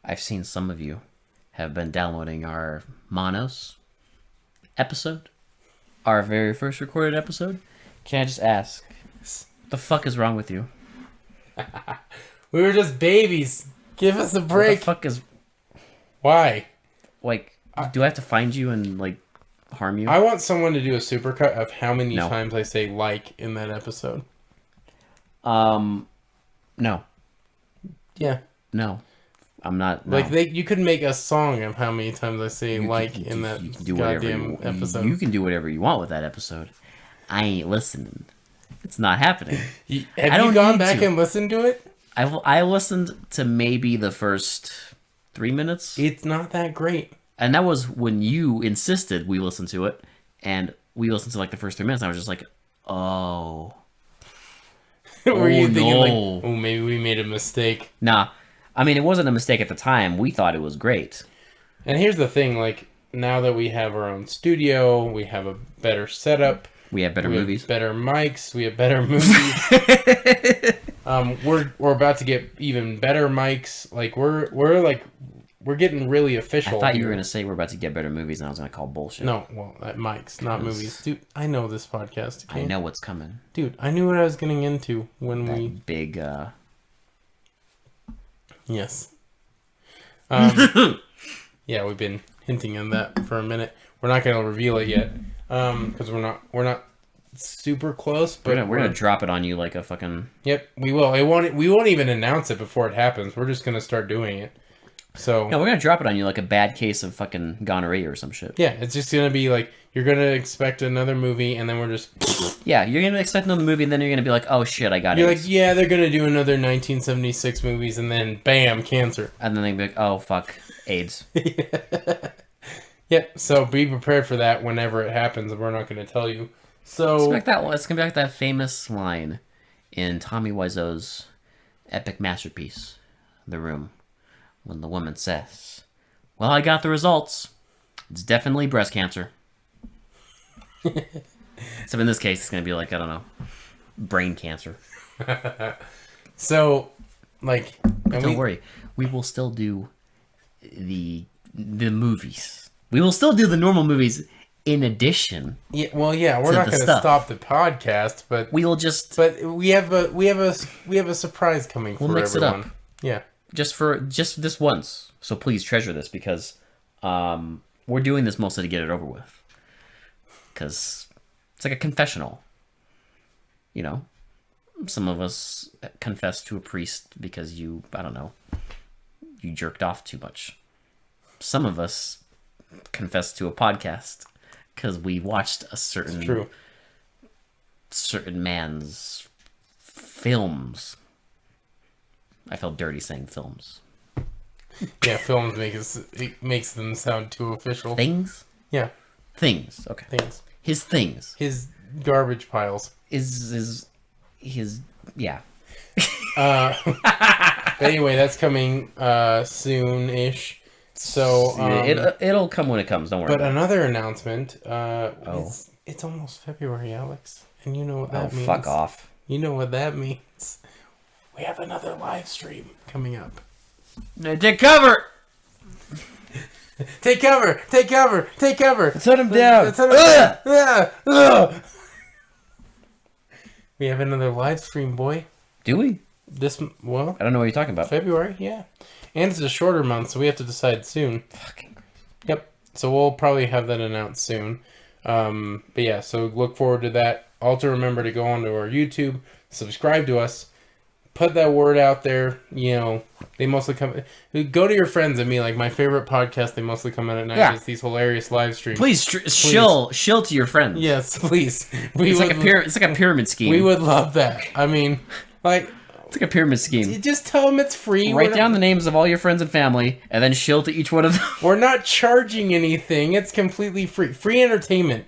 I've seen some of you have been downloading our Monos episode, our very first recorded episode. Can I just ask, what the fuck is wrong with you? We were just babies. Give us a break. What the fuck is... Why? Like, do I have to find you and, like, harm you? I want someone to do a supercut of how many times I say "like" in that episode. No. Yeah. No. I'm not. No. Like, you could make a song of how many times I say "like" in that goddamn episode. You can do whatever you want with that episode. I ain't listening. It's not happening. Have you gone back and listened to it? I listened to maybe the first 3 minutes. It's not that great. And that was when you insisted we listen to it, and we listened to, like, the first 3 minutes, and I was just like, oh. Were you thinking, like, oh, maybe we made a mistake? Nah. I mean, it wasn't a mistake at the time. We thought it was great. And here's the thing, like, now that we have our own studio, we have a better setup. We have better movies. Better mics. We have better movies. We're about to get even better mics. Like, we're getting really official. I thought you were going to say we're about to get better movies, and I was going to call bullshit. No, well, mics, not movies. Dude, I know this podcast. Okay? I know what's coming. Dude, I knew what I was getting into when that big, Yes. Yeah, we've been hinting on that for a minute. We're not going to reveal it yet, because we're not super close. But we're gonna drop it on you like a fucking. Yep, we will. We won't even announce it before it happens. We're just gonna start doing it. So no, we're gonna drop it on you like a bad case of fucking gonorrhea or some shit. Yeah, it's just gonna be like you're gonna expect another movie, and then we're just. Yeah, you're gonna expect another movie, and then you're gonna be like, "Oh shit, I got it." You're like, yeah, they're gonna do another 1976 movies, and then bam, cancer. And then they'll be like, "Oh fuck, AIDS." Yep. So be prepared for that whenever it happens, and we're not gonna tell you. So it's gonna be like that famous line in Tommy Wiseau's epic masterpiece, The Room, when the woman says, "Well, I got the results. It's definitely breast cancer." So in this case, it's gonna be like, I don't know, brain cancer. So, like, don't worry, we will still do the movies. We will still do the normal movies in addition. Yeah, well, yeah, we're not going to stop the podcast, but we will just. But we have a surprise coming for everyone. We'll mix it up. Yeah, just this once. So please treasure this because we're doing this mostly to get it over with. Because it's like a confessional. You know, some of us confess to a priest because I don't know, you jerked off too much. Some of us confessed to a podcast because we watched a certain man's films. I felt dirty saying films. Yeah, films makes them sound too official. Things? Yeah. Things. Okay. Things. His things. His garbage piles. His yeah. Anyway, that's coming soon-ish. So it'll come when it comes. Don't worry. But another announcement. It's almost February, Alex, and you know what that means. Fuck off. You know what that means. We have another live stream coming up. Take cover. Take cover! Take cover! Take cover! Set him down. We have another live stream, boy. Do we? I don't know what you're talking about. February, yeah. And it's a shorter month, so we have to decide soon. Fucking. Yep. So we'll probably have that announced soon. But yeah, so look forward to that. Also remember to go onto our YouTube, subscribe to us, put that word out there. You know, they mostly come. Go to your friends and me. Like my favorite podcast, they mostly come in at night. Yeah. Is these hilarious live streams. Please shill to your friends. Yes, please. It's like a pyramid scheme. We would love that. I mean, like. It's like a pyramid scheme. Just tell them it's free. Write down the names of all your friends and family, and then shill to each one of them. We're not charging anything. It's completely free. Free entertainment.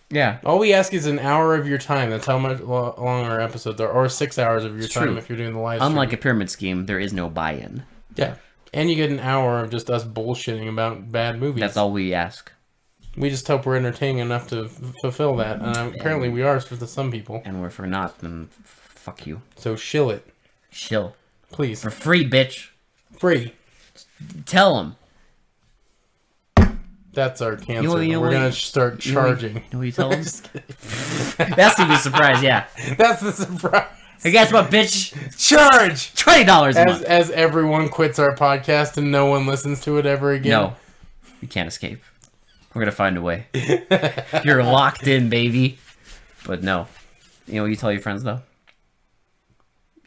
Yeah. All we ask is an hour of your time. That's how much long our episodes are. Or 6 hours of your time if you're doing the live stream. Unlike a pyramid scheme, there is no buy-in. Yeah. And you get an hour of just us bullshitting about bad movies. That's all we ask. We just hope we're entertaining enough to fulfill that. And apparently we are for some people. And if we're not, then fuck you. So shill it. Shill. Please. For free, bitch. Free. Tell them. That's our cancer. We're going to start charging. You know what you tell them? Just kidding. That's going to be a surprise, yeah. That's the surprise. Hey, guess what, bitch? Charge! $20 a month. As everyone quits our podcast and no one listens to it ever again. No. You can't escape. We're going to find a way. You're locked in, baby. But no. You know what you tell your friends, though?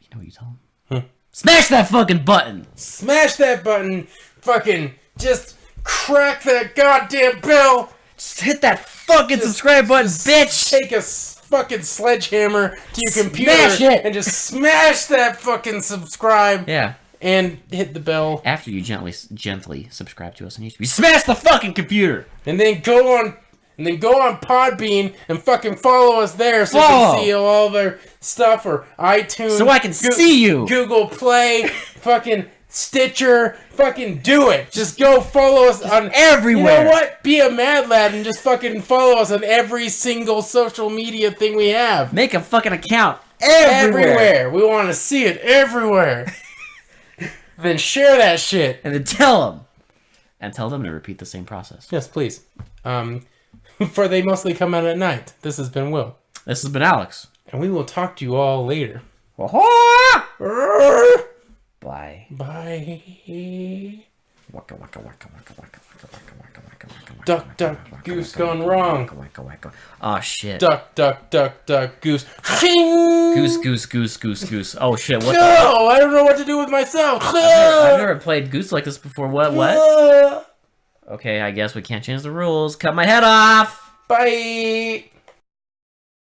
You know what you tell them? Smash that fucking button! Smash that button! Fucking just crack that goddamn bell! Just hit that fucking subscribe button, bitch! Take a fucking sledgehammer to your computer smash it! And just smash that fucking subscribe! Yeah. And hit the bell. After you gently subscribe to us on YouTube, smash the fucking computer! And then go on Podbean and fucking follow us there so you can see all of our stuff, or iTunes. So I can see you! Google Play, fucking Stitcher, fucking do it. Just go follow us on everywhere. You know what? Be a mad lad and just fucking follow us on every single social media thing we have. Make a fucking account everywhere. We want to see it everywhere. Then share that shit. And then tell them. And tell them to repeat the same process. Yes, please. For they mostly come out at night. This has been Will. This has been Alex. And we will talk to you all later. Bye. Bye. Waka waka waka waka waka waka waka waka waka waka. Duck, duck, goose gone wrong. Waka waka. Oh shit. Duck, duck, duck, duck, goose. Goose, goose, goose, goose, goose. Oh shit, what No, I don't know what to do with myself. I've never played Goose like this before. What? Okay, I guess we can't change the rules. Cut my head off! Bye!